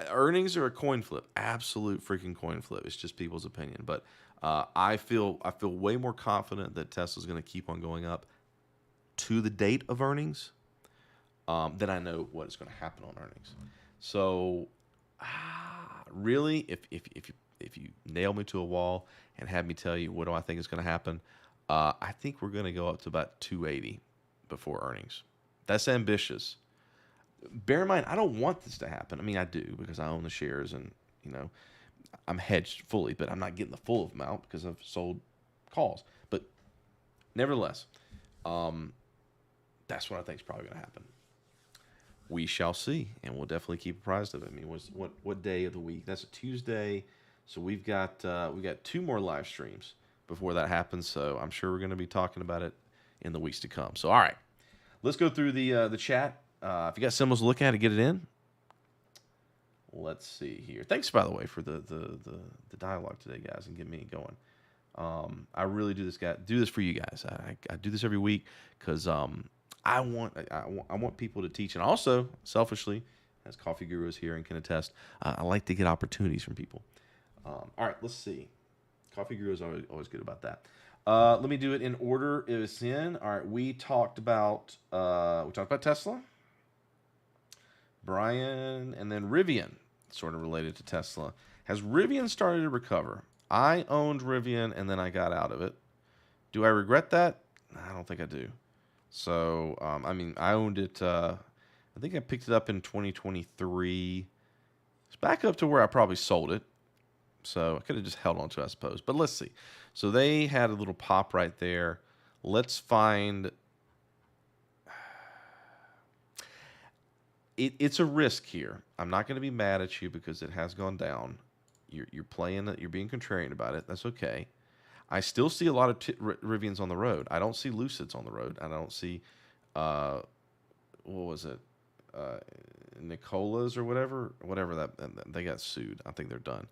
Speaker 1: Earnings are a coin flip, absolute freaking coin flip. It's just people's opinion, but I feel way more confident that Tesla's going to keep on going up to the date of earnings than I know what is going to happen on earnings. So, really, if you nail me to a wall and have me tell you what do I think is going to happen, I think we're going to go up to about 280 before earnings. That's ambitious. Bear in mind, I don't want this to happen. I mean, I do because I own the shares and, I'm hedged fully, but I'm not getting the full amount because I've sold calls. But nevertheless, that's what I think is probably going to happen. We shall see, and we'll definitely keep apprised of it. I mean, what day of the week? That's a Tuesday, so we've got 2 more live streams before that happens. So I'm sure we're going to be talking about it in the weeks to come. So all right, let's go through the chat. If you got symbols to look at, get it in. Let's see here. Thanks, by the way, for the dialogue today, guys, and getting me going. I really do this for you guys. I do this every week because I want people to teach, and also selfishly, as coffee gurus here and can attest, I like to get opportunities from people. All right, let's see. Coffee gurus are always good about that. Let me do it in order it's in. All right, we talked about Tesla, Brian, and then Rivian, sort of related to Tesla. Has Rivian started to recover? I owned Rivian and then I got out of it. Do I regret that? I don't think I do. So, I owned it. I think I picked it up in 2023. It's back up to where I probably sold it. So I could have just held on to it, I suppose. But let's see. So they had a little pop right there. Let's find. It's a risk here. I'm not going to be mad at you because it has gone down. You're playing it. You're being contrarian about it. That's okay. I still see a lot of Rivians on the road. I don't see Lucids on the road. I don't see, what was it, Nicola's or whatever that they got sued. I think they're done.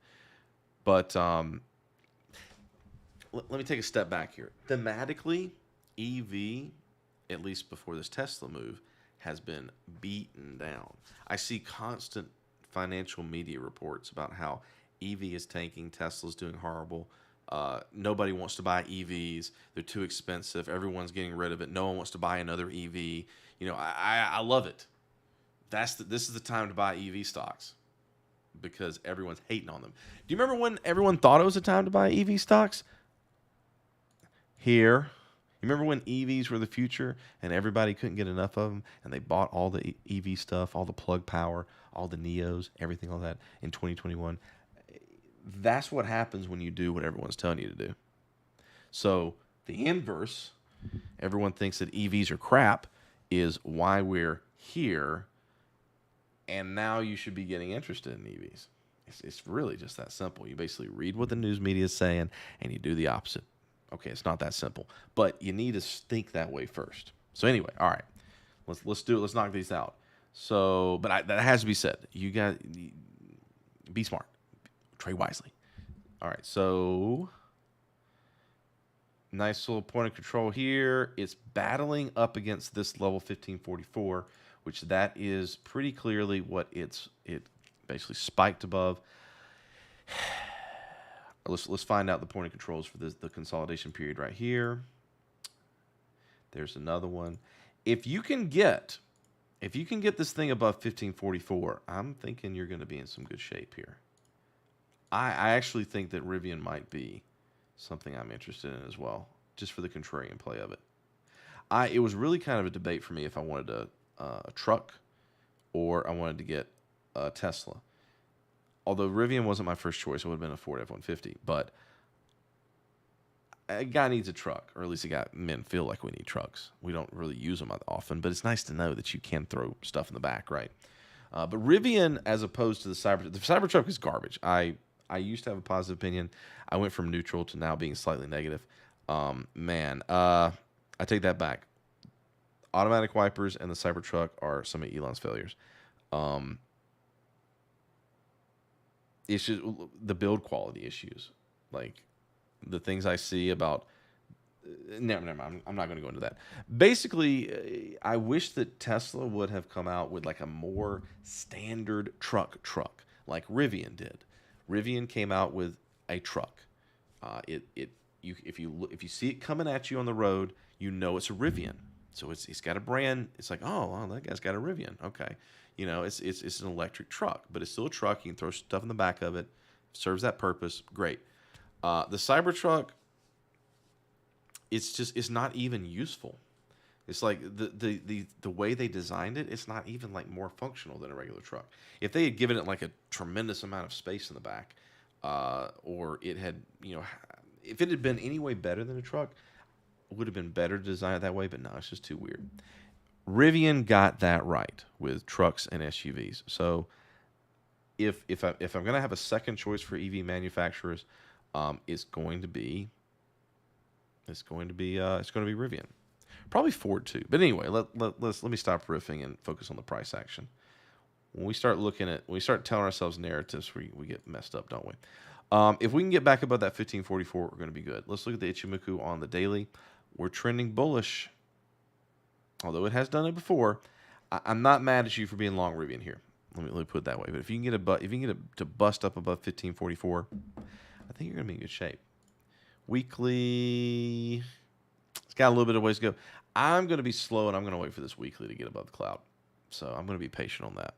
Speaker 1: But let me take a step back here. Thematically, EV, at least before this Tesla move, has been beaten down. I see constant financial media reports about how EV is tanking, Tesla's doing horrible. Nobody wants to buy EVs. They're too expensive. Everyone's getting rid of it. No one wants to buy another EV. I love it. This is the time to buy EV stocks because everyone's hating on them. Do you remember when everyone thought it was a time to buy EV stocks? Here. You remember when EVs were the future and everybody couldn't get enough of them and they bought all the EV stuff, all the plug power, all the Neos, everything, all that in 2021? That's what happens when you do what everyone's telling you to do. So the inverse, everyone thinks that EVs are crap, is why we're here, and now you should be getting interested in EVs. It's really just that simple. You basically read what the news media is saying, and you do the opposite. Okay, it's not that simple, but you need to think that way first. So anyway, all right, let's do it. Let's knock these out. So, but that has to be said. You got be smart, trade wisely. All right, so nice little point of control here. It's battling up against this level 1544, which that is pretty clearly what it basically spiked above. Let's find out the point of controls for the consolidation period right here. There's another one. If you can get this thing above 1544, I'm thinking you're going to be in some good shape here. I actually think that Rivian might be something I'm interested in as well, just for the contrarian play of it. It was really kind of a debate for me if I wanted a truck or I wanted to get a Tesla. Although Rivian wasn't my first choice, it would have been a Ford F-150. But a guy needs a truck, or at least men feel like we need trucks. We don't really use them often, but it's nice to know that you can throw stuff in the back, right? But Rivian, as opposed to the Cybertruck is garbage. I used to have a positive opinion. I went from neutral to now being slightly negative. I take that back. Automatic wipers and the Cybertruck are some of Elon's failures. it's just the build quality issues, like the things I see about. Never mind. I'm not going to go into that. Basically, I wish that Tesla would have come out with like a more standard truck, like Rivian did. Rivian came out with a truck. If you see it coming at you on the road, you know it's a Rivian. So it's got a brand. It's like, oh, well, that guy's got a Rivian. Okay, it's an electric truck, but it's still a truck. You can throw stuff in the back of it. Serves that purpose. Great. The Cybertruck, it's not even useful. It's like the way they designed it, it's not even like more functional than a regular truck. If they had given it like a tremendous amount of space in the back, or it had, if it had been any way better than a truck, it would have been better to design it that way. But no, it's just too weird. Rivian got that right with trucks and SUVs. So if I'm gonna have a second choice for EV manufacturers, it's going to be Rivian. Probably Ford too. But anyway, let me stop riffing and focus on the price action. When we start telling ourselves narratives, we get messed up, don't we? If we can get back above that 1544, we're going to be good. Let's look at the Ichimoku on the daily. We're trending bullish, although it has done it before. I'm not mad at you for being long Rivian here. Let me put it that way. But if you can get it to bust up above 1544, I think you're going to be in good shape. Weekly, it's got a little bit of ways to go. I'm going to be slow, and I'm going to wait for this weekly to get above the cloud. So I'm going to be patient on that.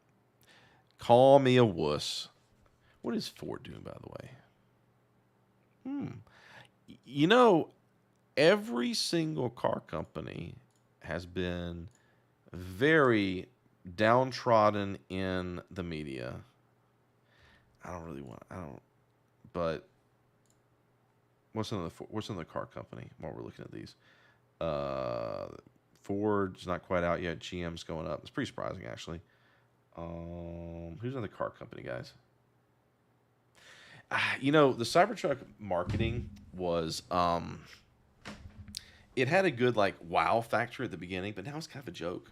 Speaker 1: Call me a wuss. What is Ford doing, by the way? Every single car company has been very downtrodden in the media. But what's another car company while we're looking at these? Ford's not quite out yet. GM's going up. It's pretty surprising, actually. Who's another car company, guys? The Cybertruck marketing was it had a good like wow factor at the beginning, but now it's kind of a joke.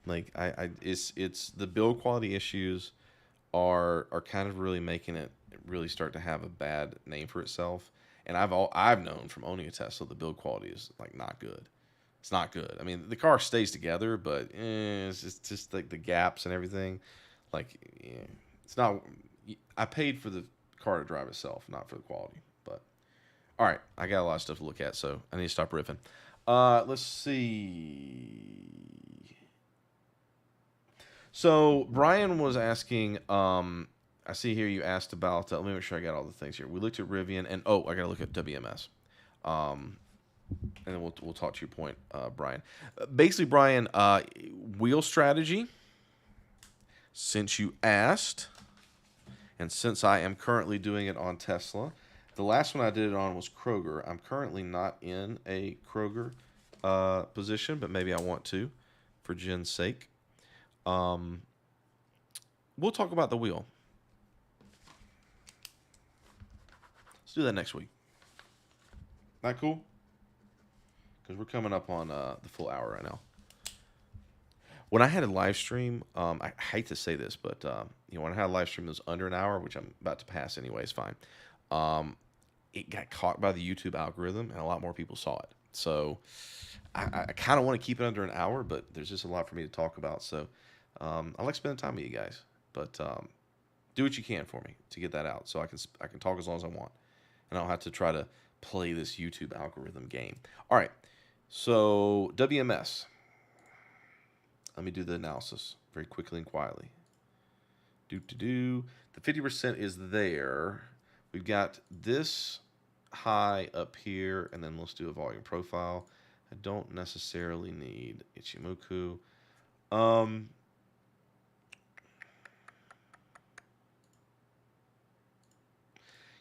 Speaker 1: Like it's the build quality issues are kind of really making it really start to have a bad name for itself. And I've known from owning a Tesla, the build quality is like not good. It's not good. I mean, the car stays together, but it's just like the gaps and everything. Like, it's not. I paid for the car to drive itself, not for the quality. But all right, I got a lot of stuff to look at, so I need to stop riffing. Let's see. So Brian was asking. I see here you asked about. Let me make sure I got all the things here. We looked at Rivian, and I got to look at WMS. And then we'll talk to your point, Brian. Basically, Brian, wheel strategy. Since you asked, and since I am currently doing it on Tesla, the last one I did it on was Kroger. I'm currently not in a Kroger position, but maybe I want to, for Jen's sake. We'll talk about the wheel. Let's do that next week. Not cool? Because we're coming up on the full hour right now. When I had a live stream, I hate to say this, but when I had a live stream that was under an hour, which I'm about to pass anyway, it's fine. It got caught by the YouTube algorithm, and a lot more people saw it. So I kind of want to keep it under an hour, but there's just a lot for me to talk about. So I like spending time with you guys, but do what you can for me to get that out, so I can talk as long as I want, and I don't have to try to play this YouTube algorithm game. All right, so WMS. Let me do the analysis very quickly and quietly. The 50% is there. We've got this high up here, and then let's do a volume profile. I don't necessarily need Ichimoku.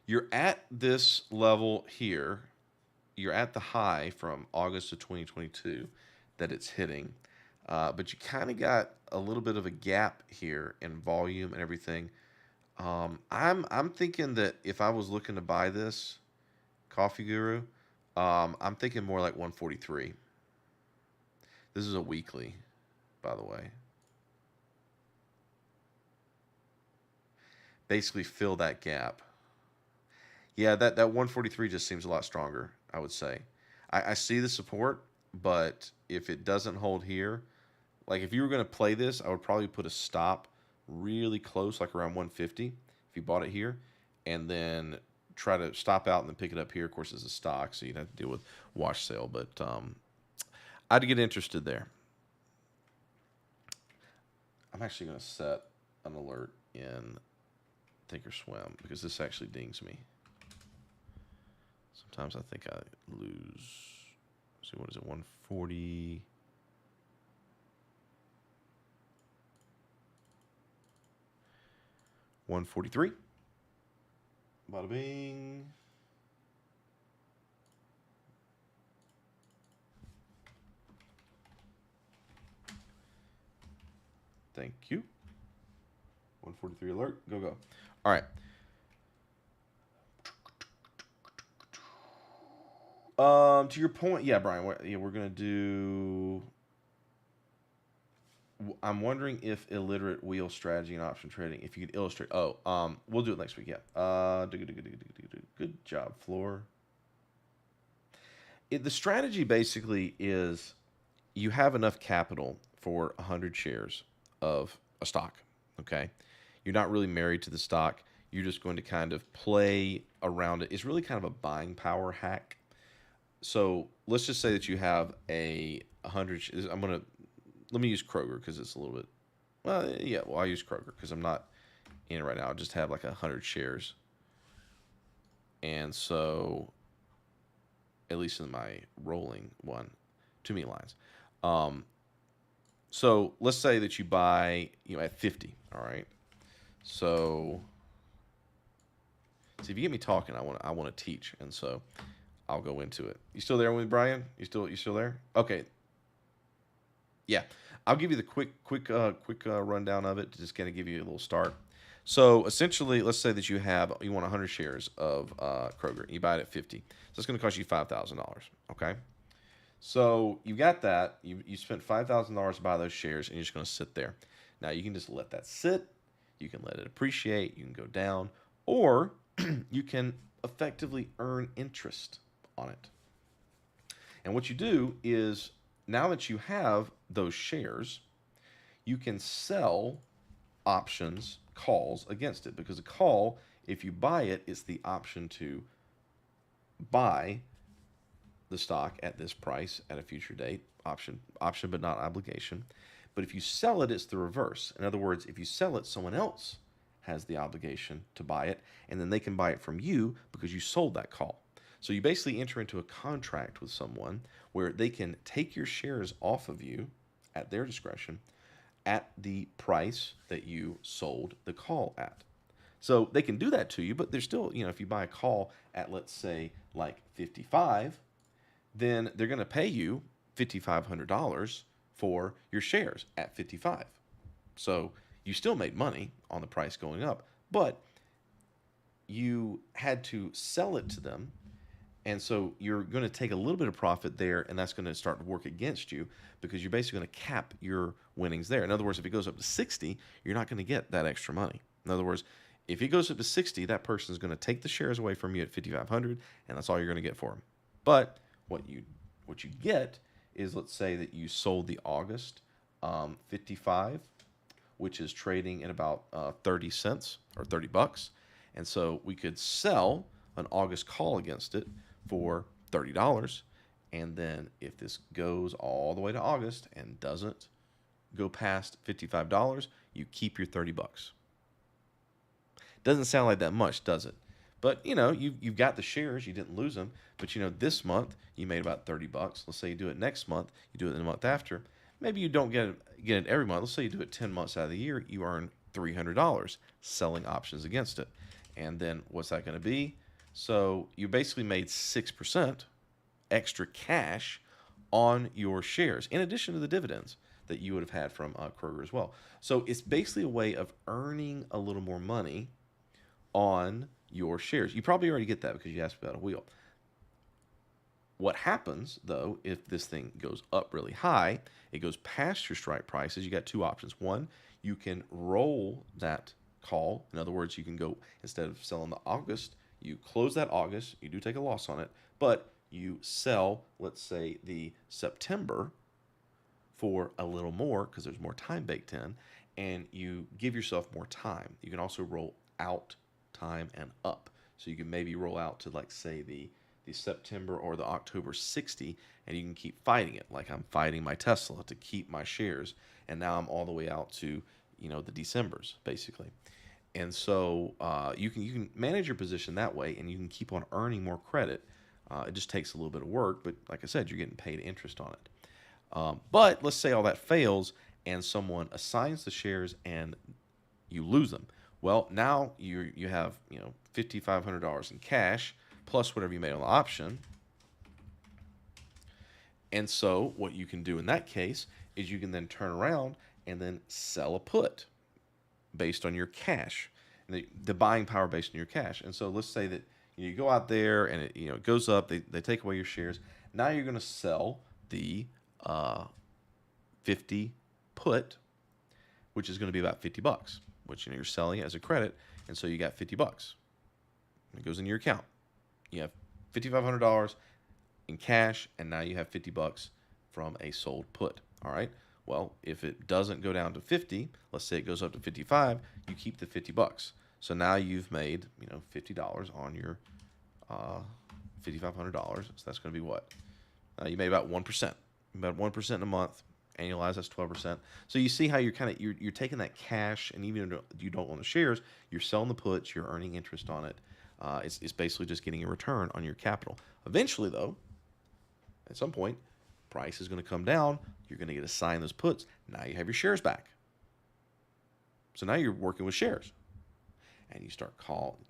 Speaker 1: You're at this level here. You're at the high from August of 2022 that it's hitting. But you kind of got a little bit of a gap here in volume and everything. I'm thinking that if I was looking to buy this Coffee Guru, I'm thinking more like 143. This is a weekly, by the way. basically fill that gap. Yeah, that 143 just seems a lot stronger, I would say. I see the support, but if it doesn't hold here, like if you were going to play this, I would probably put a stop really close, like around 150, if you bought it here, and then try to stop out and then pick it up here. Of course, it's a stock, so you'd have to deal with wash sale, but I'd get interested there. I'm actually going to set an alert in Thinkorswim because this actually dings me. Sometimes I think I lose. See, what is it? 140. $143. Bada bing. Thank you. 143 alert. Go, go. All right. To your point, yeah, Brian. We're gonna do. I'm wondering if illiterate wheel strategy and option trading. If you could illustrate. Oh, we'll do it next week. Yeah. Good job, Floor. The strategy basically is you have enough capital for 100 shares of a stock. Okay, you're not really married to the stock. You're just going to kind of play around it. It's really kind of a buying power hack. So let's just say that you have a 100. Let me use Kroger because it's a little bit. Well, yeah. Well, I'll use Kroger because I'm not in it right now. I'll just have like 100 shares, and so at least in my rolling one, too many lines. So let's say that you buy, at 50. All right. So, see if you get me talking, I want to teach, and so I'll go into it. You still there with me, Brian? You still there? Okay. Yeah, I'll give you the quick rundown of it to just kind of give you a little start. So essentially, let's say that you want 100 shares of Kroger. You buy it at 50. So it's going to cost you $5,000. Okay. So you got that. You spent $5,000 to buy those shares, and you're just going to sit there. Now you can just let that sit. You can let it appreciate. You can go down, or you can effectively earn interest on it. And what you do is, now that you have those shares, you can sell options, calls against it, because a call, if you buy it, it's the option to buy the stock at this price at a future date. Option, but not obligation. But if you sell it, it's the reverse. In other words, if you sell it, someone else has the obligation to buy it, and then they can buy it from you because you sold that call. So you basically enter into a contract with someone where they can take your shares off of you at their discretion at the price that you sold the call at. So they can do that to you, but there's still, if you buy a call at, let's say, like 55, then they're going to pay you $5,500 for your shares at 55. So you still made money on the price going up, but you had to sell it to them. And so you're going to take a little bit of profit there, and that's going to start to work against you because you're basically going to cap your winnings there. In other words, if it goes up to 60, you're not going to get that extra money. In other words, if it goes up to 60, that person is going to take the shares away from you at 5,500, and that's all you're going to get for them. But what you get is, let's say that you sold the August 55, which is trading at about 30 cents or $30, and so we could sell an August call against it for $30, and then if this goes all the way to August and doesn't go past $55, you keep your $30. Doesn't sound like that much, does it? But you've got the shares, you didn't lose them. But this month you made about $30. Let's say you do it next month, you do it the month after. Maybe you don't get it every month. Let's say you do it 10 months out of the year, you earn $300 selling options against it. And then what's that going to be? So you basically made 6% extra cash on your shares, in addition to the dividends that you would have had from Kroger as well. So it's basically a way of earning a little more money on your shares. You probably already get that because you asked about a wheel. What happens, though, if this thing goes up really high, it goes past your strike prices, you got two options. One, you can roll that call. In other words, you can go, instead of selling the August, you close that August, you do take a loss on it, but you sell, let's say, the September for a little more because there's more time baked in, and you give yourself more time. You can also roll out time and up. So you can maybe roll out to, like, say, the September or the October 60, and you can keep fighting it. Like I'm fighting my Tesla to keep my shares, and now I'm all the way out to, the Decembers, basically. And so you can manage your position that way, and you can keep on earning more credit. It just takes a little bit of work, but like I said, you're getting paid interest on it. But let's say all that fails, and someone assigns the shares, and you lose them. Well, now you have $5,500 in cash plus whatever you made on the option. And so what you can do in that case is you can then turn around and then sell a put based on your cash, and the buying power based on your cash. And so let's say that you go out there and it goes up. They take away your shares. Now you're going to sell the 50 put, which is going to be about $50, which you're selling it as a credit, and so you got $50. It goes into your account. You have $5,500 in cash, and now you have $50 from a sold put. All right. Well, if it doesn't go down to 50, let's say it goes up to 55, you keep the $50. So now you've made $50 on your $5,500. So that's going to be what? You made about 1%. About 1% in a month. Annualized, that's 12%. So you see how you're taking that cash, and even if you don't own the shares, you're selling the puts, you're earning interest on it. It's basically just getting a return on your capital. Eventually, though, at some point, price is going to come down. You're going to get assigned those puts. Now you have your shares back. So now you're working with shares, and you start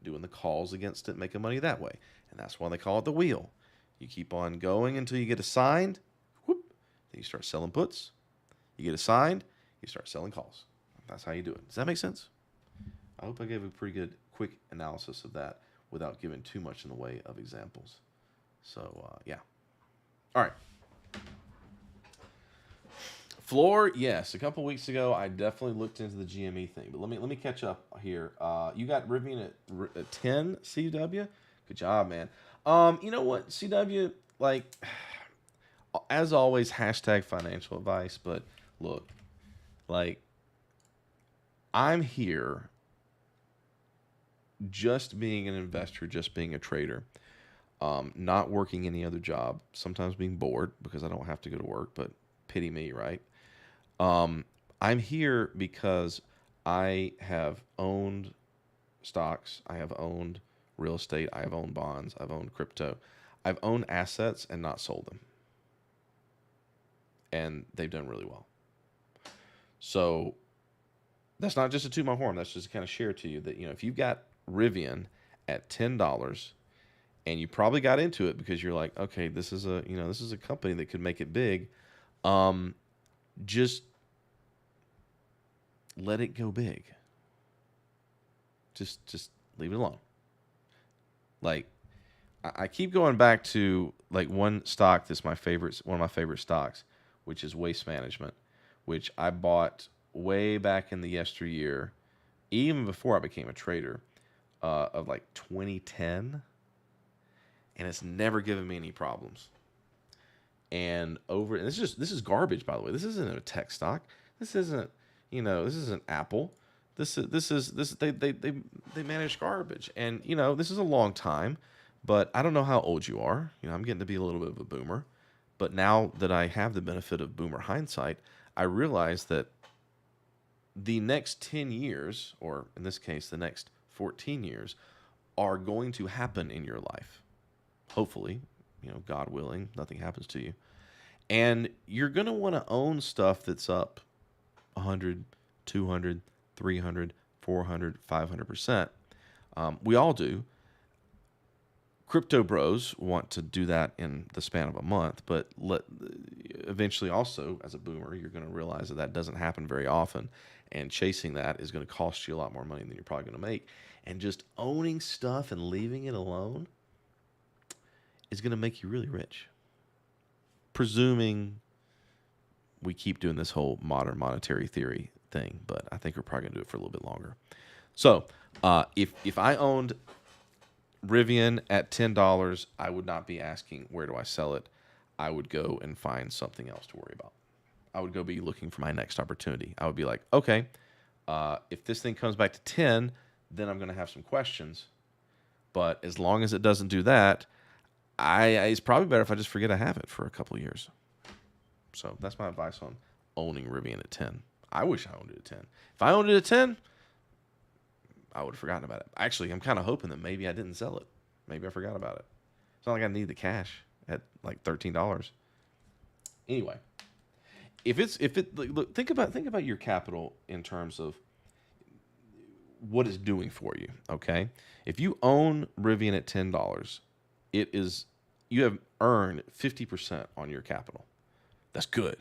Speaker 1: doing the calls against it, making money that way. And that's why they call it the wheel. You keep on going until you get assigned. Whoop, then you start selling puts. You get assigned. You start selling calls. That's how you do it. Does that make sense? I hope I gave a pretty good, quick analysis of that without giving too much in the way of examples. So, yeah. All right. Floor, yes. A couple weeks ago, I definitely looked into the GME thing. But let me catch up here. You got Rivian at 10 CW. Good job, man. You know what, CW, like, as always, hashtag financial advice. But look, like, I'm here just being an investor, just being a trader, not working any other job, sometimes being bored because I don't have to go to work, but pity me, right? I'm here because I have owned stocks, I have owned real estate, I have owned bonds, I've owned crypto. I've owned assets and not sold them. And they've done really well. So that's not just to toot my horn, that's just to kind of share to you that, if you've got Rivian at $10 and you probably got into it because you're like, okay, this is a company that could make it big. Just let it go big. Just leave it alone. Like, I keep going back to like one stock that's one of my favorite stocks, which is Waste Management, which I bought way back in the yesteryear, even before I became a trader, of like 2010, and it's never given me any problems. And this is garbage, by the way. This isn't a tech stock. This isn't Apple. They manage garbage, and this is a long time. But I don't know how old you are. I'm getting to be a little bit of a boomer. But now that I have the benefit of boomer hindsight, I realize that the next 10 years, or in this case, the next 14 years, are going to happen in your life. Hopefully, God willing, nothing happens to you. And you're going to want to own stuff that's up 100, 200, 300, 400, 500%. We all do. Crypto bros want to do that in the span of a month, but eventually also, as a boomer, you're going to realize that doesn't happen very often, and chasing that is going to cost you a lot more money than you're probably going to make. And just owning stuff and leaving it alone is going to make you really rich. Presuming we keep doing this whole modern monetary theory thing, but I think we're probably going to do it for a little bit longer. So if I owned Rivian at $10, I would not be asking where do I sell it. I would go and find something else to worry about. I would go be looking for my next opportunity. I would be like, okay, if this thing comes back to 10, then I'm going to have some questions. But as long as it doesn't do that, it's probably better if I just forget I have it for a couple of years. So that's my advice on owning Rivian at 10. I wish I owned it at 10. If I owned it at 10, I would have forgotten about it. Actually, I'm kind of hoping that maybe I didn't sell it. Maybe I forgot about it. It's not like I need the cash at like $13. Anyway, look, think about your capital in terms of what it's doing for you. Okay, if you own Rivian at $10, you have earned 50% on your capital. That's good.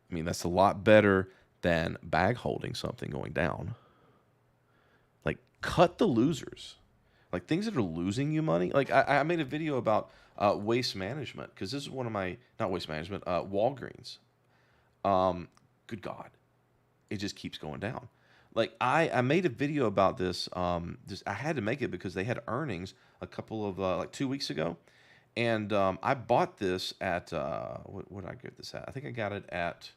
Speaker 1: I mean, that's a lot better than bag holding something going down. Like, cut the losers. Like, things that are losing you money. Like, I made a video about waste management, because this is one of my, not waste management, Walgreens. Good God. It just keeps going down. Like, I made a video about this. I had to make it because they had earnings a couple of, like 2 weeks ago. And I bought this at, what did I get this at? I think I got it at,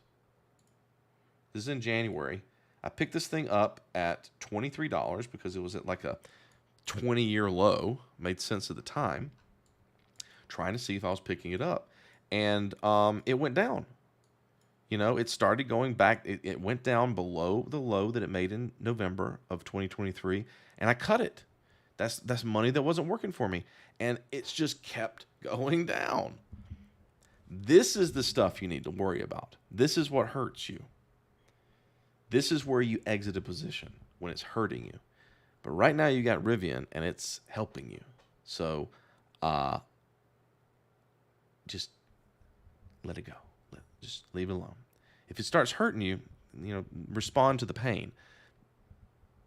Speaker 1: this is in January. I picked this thing up at $23 because it was at like a 20-year low. Made sense at the time. Trying to see if I was picking it up. And it went down. You know, it started going back. It went down below the low that it made in November of 2023. And I cut it. That's money that wasn't working for me. And it's just kept going down. This is the stuff you need to worry about. This is what hurts you. This is where you exit a position, when it's hurting you. But right now you got Rivian and it's helping you. So just let it go. Just leave it alone. If it starts hurting you, respond to the pain.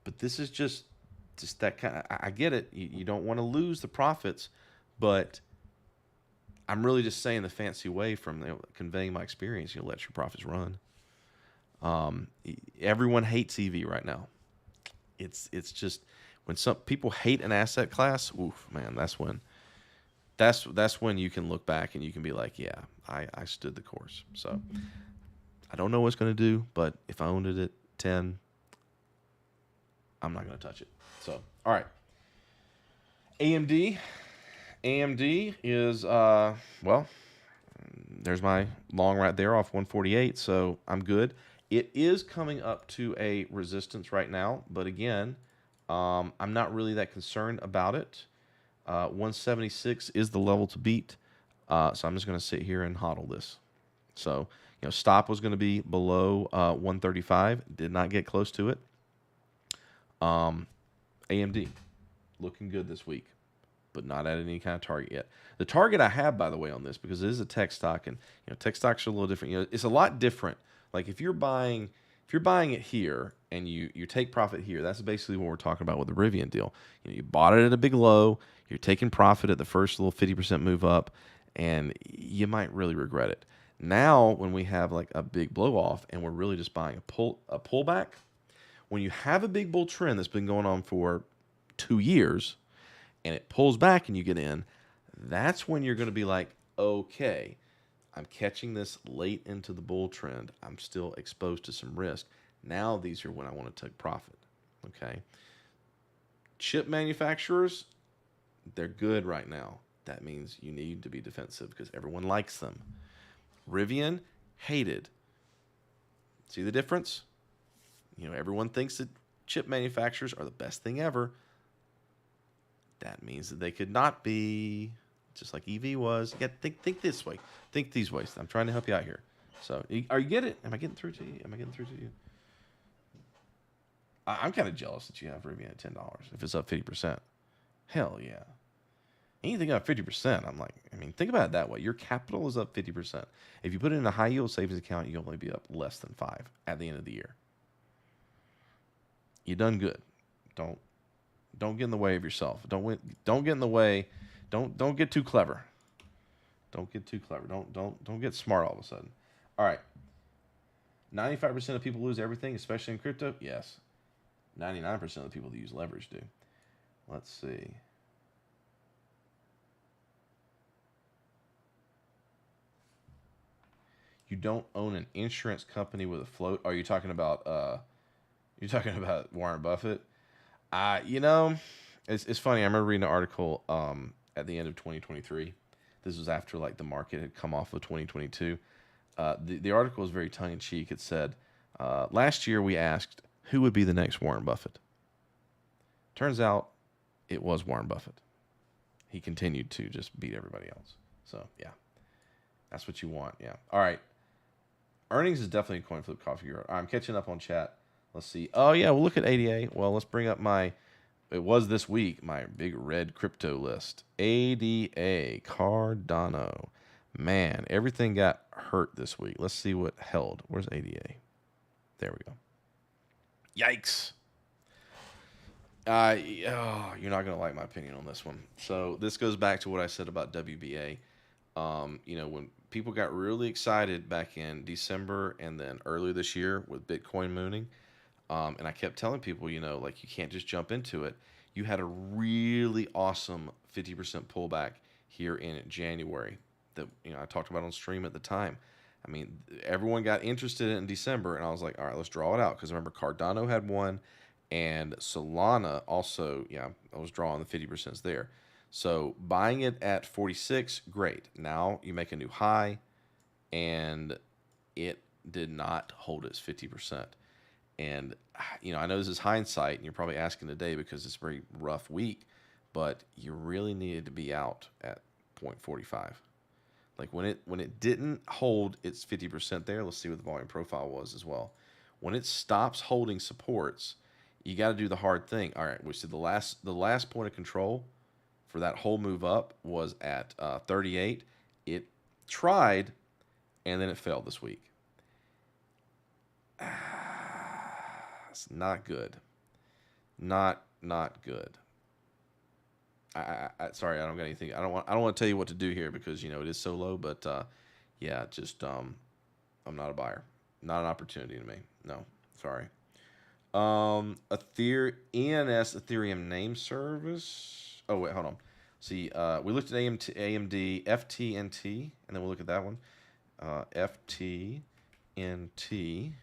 Speaker 1: But this is just that kind of, I get it. You don't want to lose the profits, but I'm really just saying the fancy way from conveying my experience. Let your profits run. Everyone hates EV right now. It's just when some people hate an asset class, oof, man, that's when you can look back and you can be like, yeah, I stood the course. So I don't know what it's going to do, but if I owned it at 10, I'm not going to touch it. So, all right. AMD is, well, there's my long right there off 148, so I'm good. It is coming up to a resistance right now, but again, I'm not really that concerned about it. 176 is the level to beat, so I'm just going to sit here and hodl this. So, stop was going to be below 135. Did not get close to it. AMD, looking good this week, but not at any kind of target yet. The target I have, by the way, on this, because it is a tech stock, and tech stocks are a little different. It's a lot different. Like if you're buying it here and you take profit here, that's basically what we're talking about with the Rivian deal. You bought it at a big low, you're taking profit at the first little 50% move up, and you might really regret it. Now, when we have like a big blow off and we're really just buying a pullback, when you have a big bull trend that's been going on for 2 years and it pulls back and you get in, that's when you're going to be like, okay, I'm catching this late into the bull trend. I'm still exposed to some risk. Now these are when I want to take profit. Okay. Chip manufacturers, they're good right now. That means you need to be defensive because everyone likes them. Rivian, hated. See the difference? Everyone thinks that chip manufacturers are the best thing ever. That means that they could not be, just like EV was. You got to think this way. Think these ways. I'm trying to help you out here. So, are you get it? Am I getting through to you? I'm kind of jealous that you have Rivian at $10 if it's up 50%. Hell yeah. Anything up 50%, I'm like, think about it that way. Your capital is up 50%. If you put it in a high yield savings account, you'll only be up less than 5 at the end of the year. You done good. Don't get in the way of yourself. Don't get in the way. Don't get too clever. Don't get too clever. Don't get smart all of a sudden. All right. 95% of people lose everything, especially in crypto. Yes. 99% of the people that use leverage do. Let's see. You don't own an insurance company with a float. Are you talking about Warren Buffett? You know, it's funny. I remember reading an article at the end of 2023. This was after like the market had come off of 2022. The article was very tongue in cheek. It said, last year we asked who would be the next Warren Buffett. Turns out it was Warren Buffett. He continued to just beat everybody else. So yeah, that's what you want. Yeah. All right. Earnings is definitely a coin flip coffee. I'm catching up on chat. Let's see. Oh yeah, we'll look at ADA. Well, let's bring up it was this week, my big red crypto list. ADA, Cardano. Man, everything got hurt this week. Let's see what held. Where's ADA? There we go. Yikes. You're not going to like my opinion on this one. So this goes back to what I said about WBA. When people got really excited back in December and then earlier this year with Bitcoin mooning, and I kept telling people, you can't just jump into it. You had a really awesome 50% pullback here in January that I talked about on stream at the time. I mean, everyone got interested in December, and I was like, all right, let's draw it out. Because remember, Cardano had one, and Solana also, I was drawing the 50% there. So buying it at 46, great. Now you make a new high, and it did not hold its 50%. And, I know this is hindsight, and you're probably asking today because it's a very rough week, but you really needed to be out at 0.45. Like when it didn't hold its 50% there, let's see what the volume profile was as well. When it stops holding supports, you got to do the hard thing. All right, we said the last point of control for that whole move up was at 38. It tried, and then it failed this week. It's not good. Not good. Sorry, I don't got anything. I don't want to tell you what to do here because it is so low. But I'm not a buyer. Not an opportunity to me. No, sorry. Ethereum name service. Oh wait, hold on. See, we looked at AMD, FTNT, and then we'll look at that one. FTNT.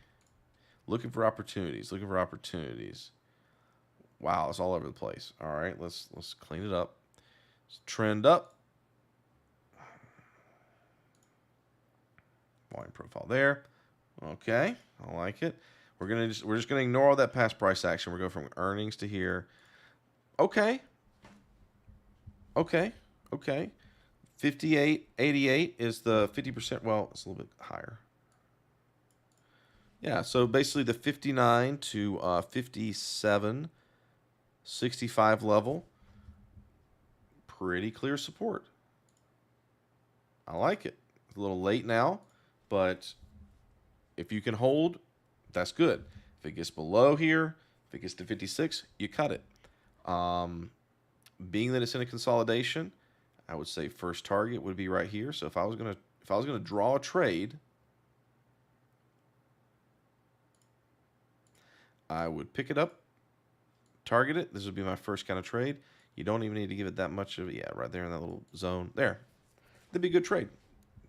Speaker 1: Looking for opportunities. Wow, it's all over the place. All right, let's clean it up. Let's trend up. Volume profile there. Okay, I like it. We're just gonna ignore all that past price action. We're going from earnings to here. Okay. 58.88 is the 50%. Well, it's a little bit higher. Yeah, so basically the 59 to 57.65 level, pretty clear support. I like it. It's a little late now, but if you can hold, that's good. If it gets below here, if it gets to 56, you cut it. Being that it's in a consolidation, I would say first target would be right here. So if I was gonna draw a trade, I would pick it up, target it. This would be my first kind of trade. You don't even need to give it that much of it. Yeah, right there in that little zone. There. That'd be a good trade.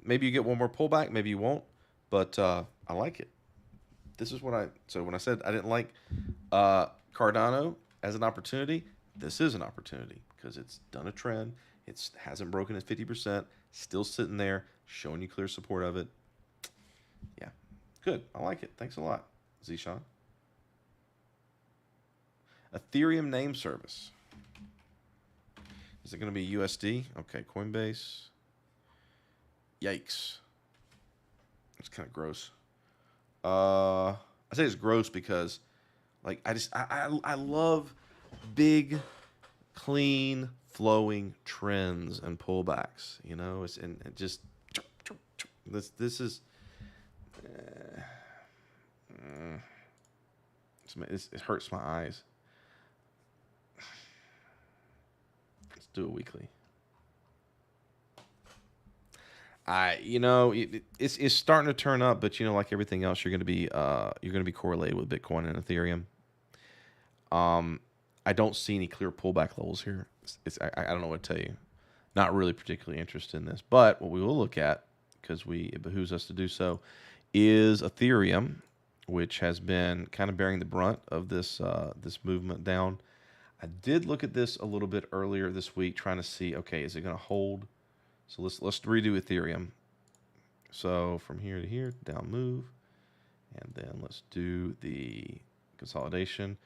Speaker 1: Maybe you get one more pullback. Maybe you won't. But I like it. This is so when I said I didn't like Cardano as an opportunity, this is an opportunity because it's done a trend. It hasn't broken its 50%. Still sitting there, showing you clear support of it. Yeah. Good. I like it. Thanks a lot, Zishan. Ethereum name service. Is it going to be USD? Okay, Coinbase. Yikes. It's kind of gross. I say it's gross because, I love big, clean, flowing trends and pullbacks. This is. It hurts my eyes. Let's do it weekly. It's starting to turn up, but like everything else, you're going to be correlated with Bitcoin and Ethereum. I don't see any clear pullback levels here. I don't know what to tell you. Not really particularly interested in this, but what we will look at, because it behooves us to do so, is Ethereum, which has been kind of bearing the brunt of this movement down. I did look at this a little bit earlier this week, trying to see, okay, is it going to hold? So let's redo Ethereum. So from here to here, down move, and then let's do the consolidation.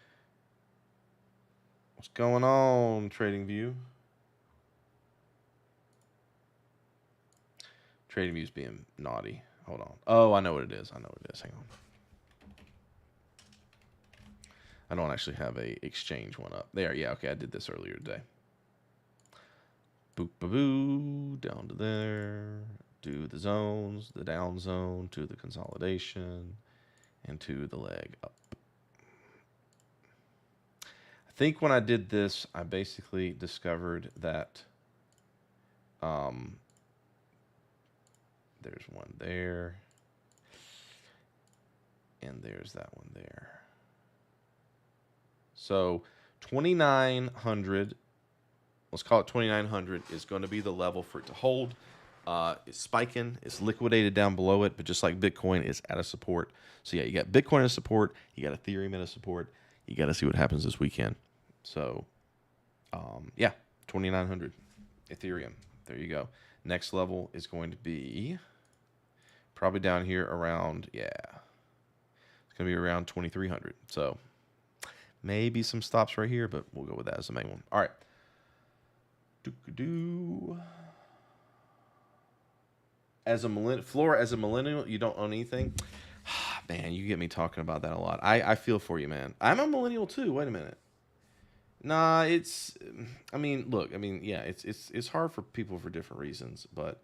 Speaker 1: What's going on, TradingView? TradingView's being naughty. Hold on. Oh, I know what it is. Hang on. I don't actually have a exchange one up. There, yeah, okay, I did this earlier today. Boop, ba, boo, down to there. Do the zones, the down zone, to the consolidation, and to the leg up. I think when I did this, I basically discovered that there's one there, and there's that one there. So 2,900, let's call it 2,900, is going to be the level for it to hold. It's spiking, it's liquidated down below it, but just like Bitcoin, it's at a support. So yeah, you got Bitcoin as support, you got Ethereum at a support. You got to see what happens this weekend. So yeah, 2,900 Ethereum. There you go. Next level is going to be probably down here around, yeah, it's going to be around 2,300. So maybe some stops right here, but we'll go with that as the main one. All right. Flora, as a millennial, you don't own anything? Man, you get me talking about that a lot. I feel for you, man. I'm a millennial too. Wait a minute. Nah, yeah, it's hard for people for different reasons, but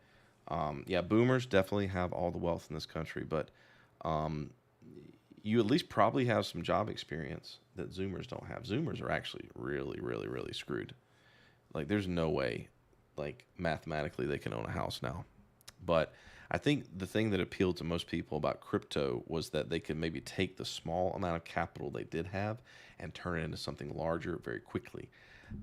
Speaker 1: yeah, boomers definitely have all the wealth in this country, but you at least probably have some job experience that Zoomers don't have. Zoomers are actually really, really, really screwed. Like, there's no way, like, mathematically they can own a house now. But I think the thing that appealed to most people about crypto was that they could maybe take the small amount of capital they did have and turn it into something larger very quickly.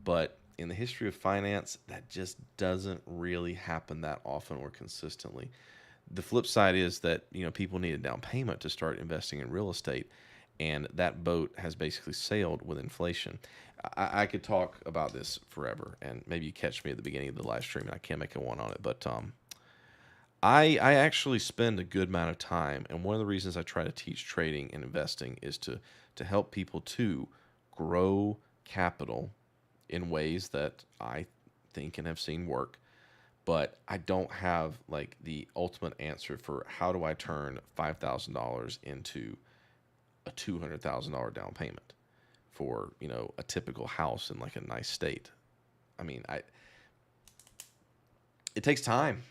Speaker 1: But in the history of finance, that just doesn't really happen that often or consistently. The flip side is that, people need a down payment to start investing in real estate, and that boat has basically sailed with inflation. I could talk about this forever, and maybe you catch me at the beginning of the live stream, and I can't make a one on it, but I actually spend a good amount of time, and one of the reasons I try to teach trading and investing is to help people to grow capital in ways that I think and have seen work. But I don't have like the ultimate answer for how do I turn $5,000 into a $200,000 down payment for a typical house in like a nice state. I mean, it takes time,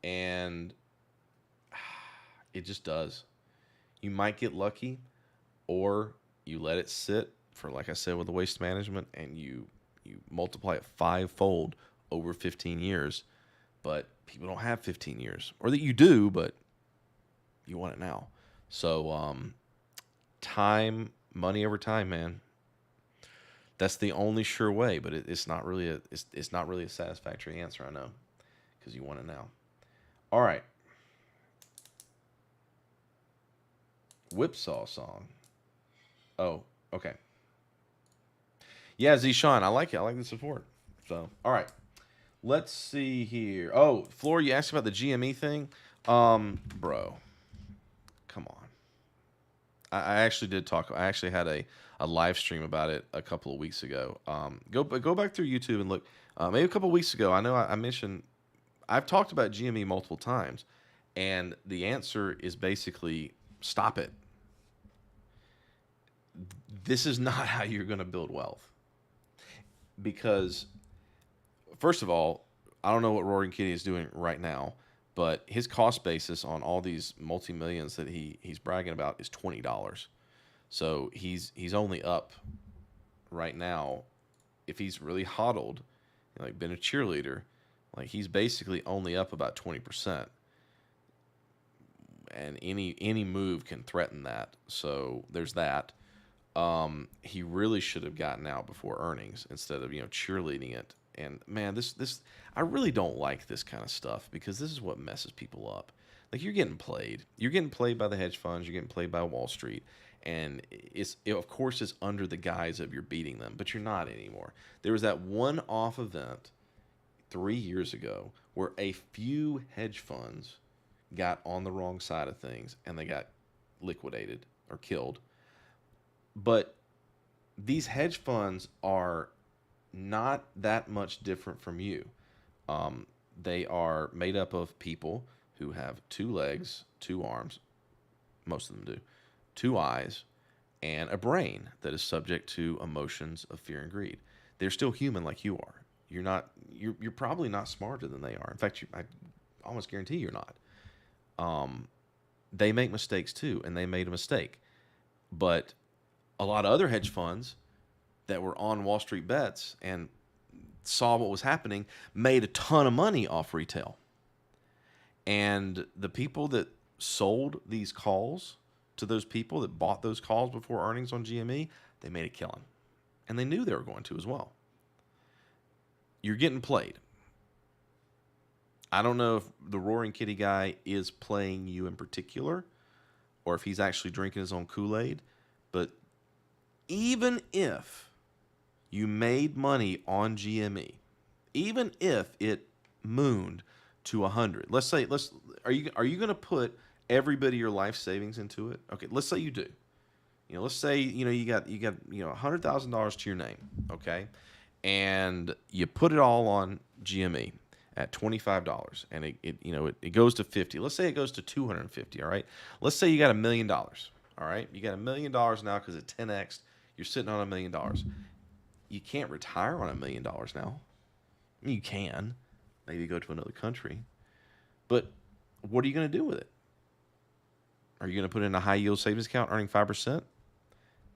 Speaker 1: and it just does. You might get lucky, or you let it sit for, like I said, with the waste management, and you multiply it fivefold over 15 years. But people don't have 15 years, or that you do, but you want it now. So time, money over time, man. That's the only sure way, but it's not really a satisfactory answer, I know, because you want it now. All right. Whipsaw song. Oh, okay. Yeah, Zishan, I like it. I like the support. So, all right. Let's see here. Oh, Floor, you asked about the GME thing. Bro, come on. I actually did talk. I actually had a live stream about it a couple of weeks ago. Go back through YouTube and look. Maybe a couple of weeks ago, I know I mentioned, I've talked about GME multiple times, and the answer is basically stop it. This is not how you're going to build wealth. Because, first of all, I don't know what Roaring Kitty is doing right now, but his cost basis on all these multi-millions that he's bragging about is $20. So he's only up right now. If he's really hodled, like been a cheerleader, like he's basically only up about 20%. And any move can threaten that. So there's that. He really should have gotten out before earnings instead of cheerleading it. And man, this I really don't like this kind of stuff because this is what messes people up. Like you're getting played. You're getting played by the hedge funds. You're getting played by Wall Street, and of course it's under the guise of you're beating them, but you're not anymore. There was that one-off event 3 years ago where a few hedge funds got on the wrong side of things and they got liquidated or killed. But these hedge funds are not that much different from you. They are made up of people who have 2 legs, 2 arms, most of them do, 2 eyes, and a brain that is subject to emotions of fear and greed. They're still human like you are. You're not. You're probably not smarter than they are. In fact, I almost guarantee you're not. They make mistakes too, and they made a mistake. But a lot of other hedge funds that were on Wall Street bets and saw what was happening made a ton of money off retail. And the people that sold these calls to those people that bought those calls before earnings on GME, they made a killing. And they knew they were going to as well. You're getting played. I don't know if the Roaring Kitty guy is playing you in particular or if he's actually drinking his own Kool-Aid, but even if you made money on GME, even if it mooned to 100, are you going to put every bit of your life savings into it? Okay, let's say you do. Let's say you got $100,000 to your name, okay, and you put it all on GME at $25, and it goes to 50. Let's say it goes to 250. All right. Let's say you got $1 million. All right, you got $1 million now because it 10x. You're sitting on $1 million. You can't retire on $1 million now. I mean, you can, maybe go to another country, but what are you going to do with it? Are you going to put it in a high yield savings account earning 5%?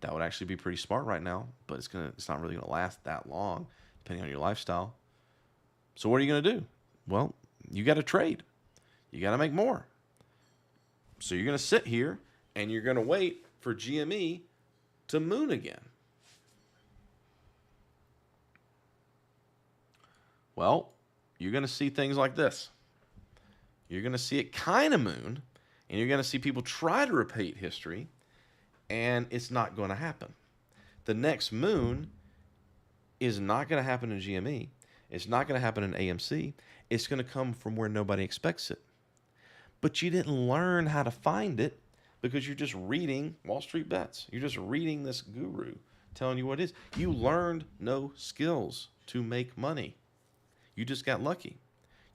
Speaker 1: That would actually be pretty smart right now, but it's not really going to last that long, depending on your lifestyle. So what are you going to do? Well, you got to trade. You got to make more. So you're going to sit here and you're going to wait for GME to moon again. Well, you're going to see things like this. You're going to see it kind of moon, and you're going to see people try to repeat history, and it's not going to happen. The next moon is not going to happen in GME. It's not going to happen in AMC. It's going to come from where nobody expects it. But you didn't learn how to find it because you're just reading Wall Street Bets. You're just reading this guru telling you what it is. You learned no skills to make money. You just got lucky.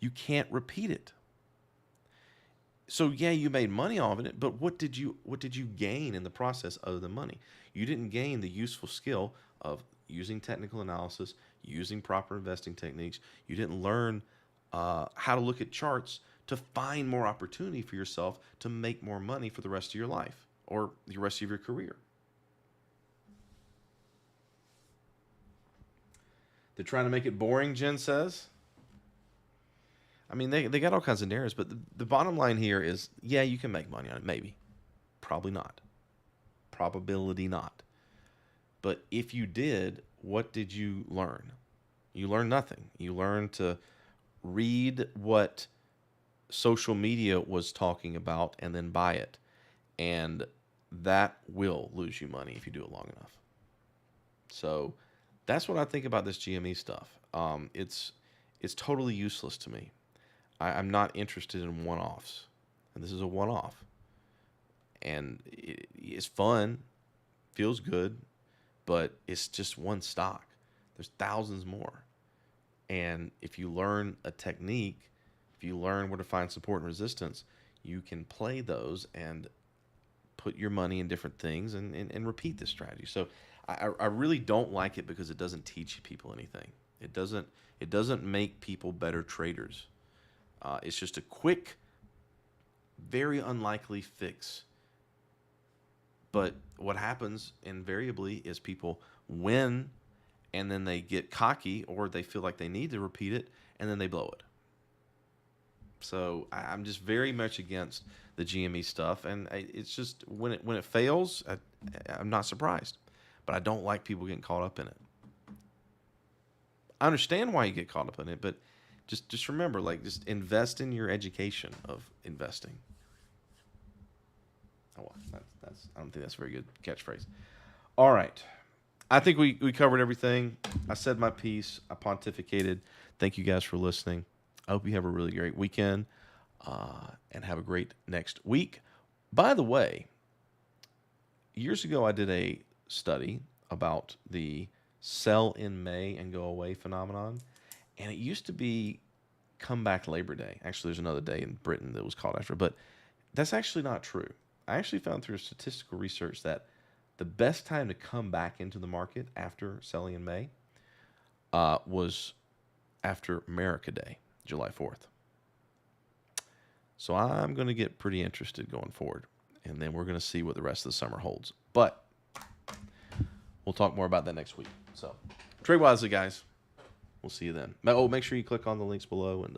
Speaker 1: You can't repeat it. So yeah, you made money off of it, but what did you gain in the process other than money? You didn't gain the useful skill of using technical analysis, using proper investing techniques. You didn't learn how to look at charts to find more opportunity for yourself to make more money for the rest of your life or the rest of your career. They're trying to make it boring, Jen says. I mean, they got all kinds of narratives, but the bottom line here is, yeah, you can make money on it, maybe. Probably not. Probability not. But if you did, what did you learn? You learned nothing. You learned to read what social media was talking about and then buy it. And that will lose you money if you do it long enough. So that's what I think about this GME stuff. It's totally useless to me. I'm not interested in one-offs. And this is a one-off. And it's fun, feels good, but it's just one stock. There's thousands more. And if you learn a technique, if you learn where to find support and resistance, you can play those and put your money in different things and repeat this strategy. So I really don't like it because it doesn't teach people anything. It doesn't make people better traders. It's just a quick, very unlikely fix. But what happens invariably is people win and then they get cocky or they feel like they need to repeat it and then they blow it. So I'm just very much against the GME stuff, and it's just when it fails, I'm not surprised. but I don't like people getting caught up in it. I understand why you get caught up in it, but just remember, like, just invest in your education of investing. Oh, well, that's I don't think that's a very good catchphrase. All right. I think we covered everything. I said my piece. I pontificated. Thank you guys for listening. I hope you have a really great weekend and have a great next week. By the way, years ago I did a study about the sell in May and go away phenomenon, and it used to be come back Labor Day. Actually, there's another day in Britain that was called after, but that's actually not true. I actually found through statistical research that the best time to come back into the market after selling in May was after America Day, July 4th. So I'm going to get pretty interested going forward, and then we're going to see what the rest of the summer holds. But we'll talk more about that next week. So trade wisely, guys. We'll see you then. Oh, make sure you click on the links below and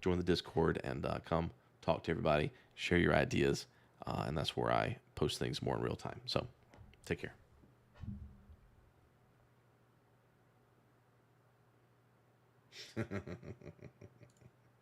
Speaker 1: join the Discord and come talk to everybody, share your ideas, and that's where I post things more in real time. So take care.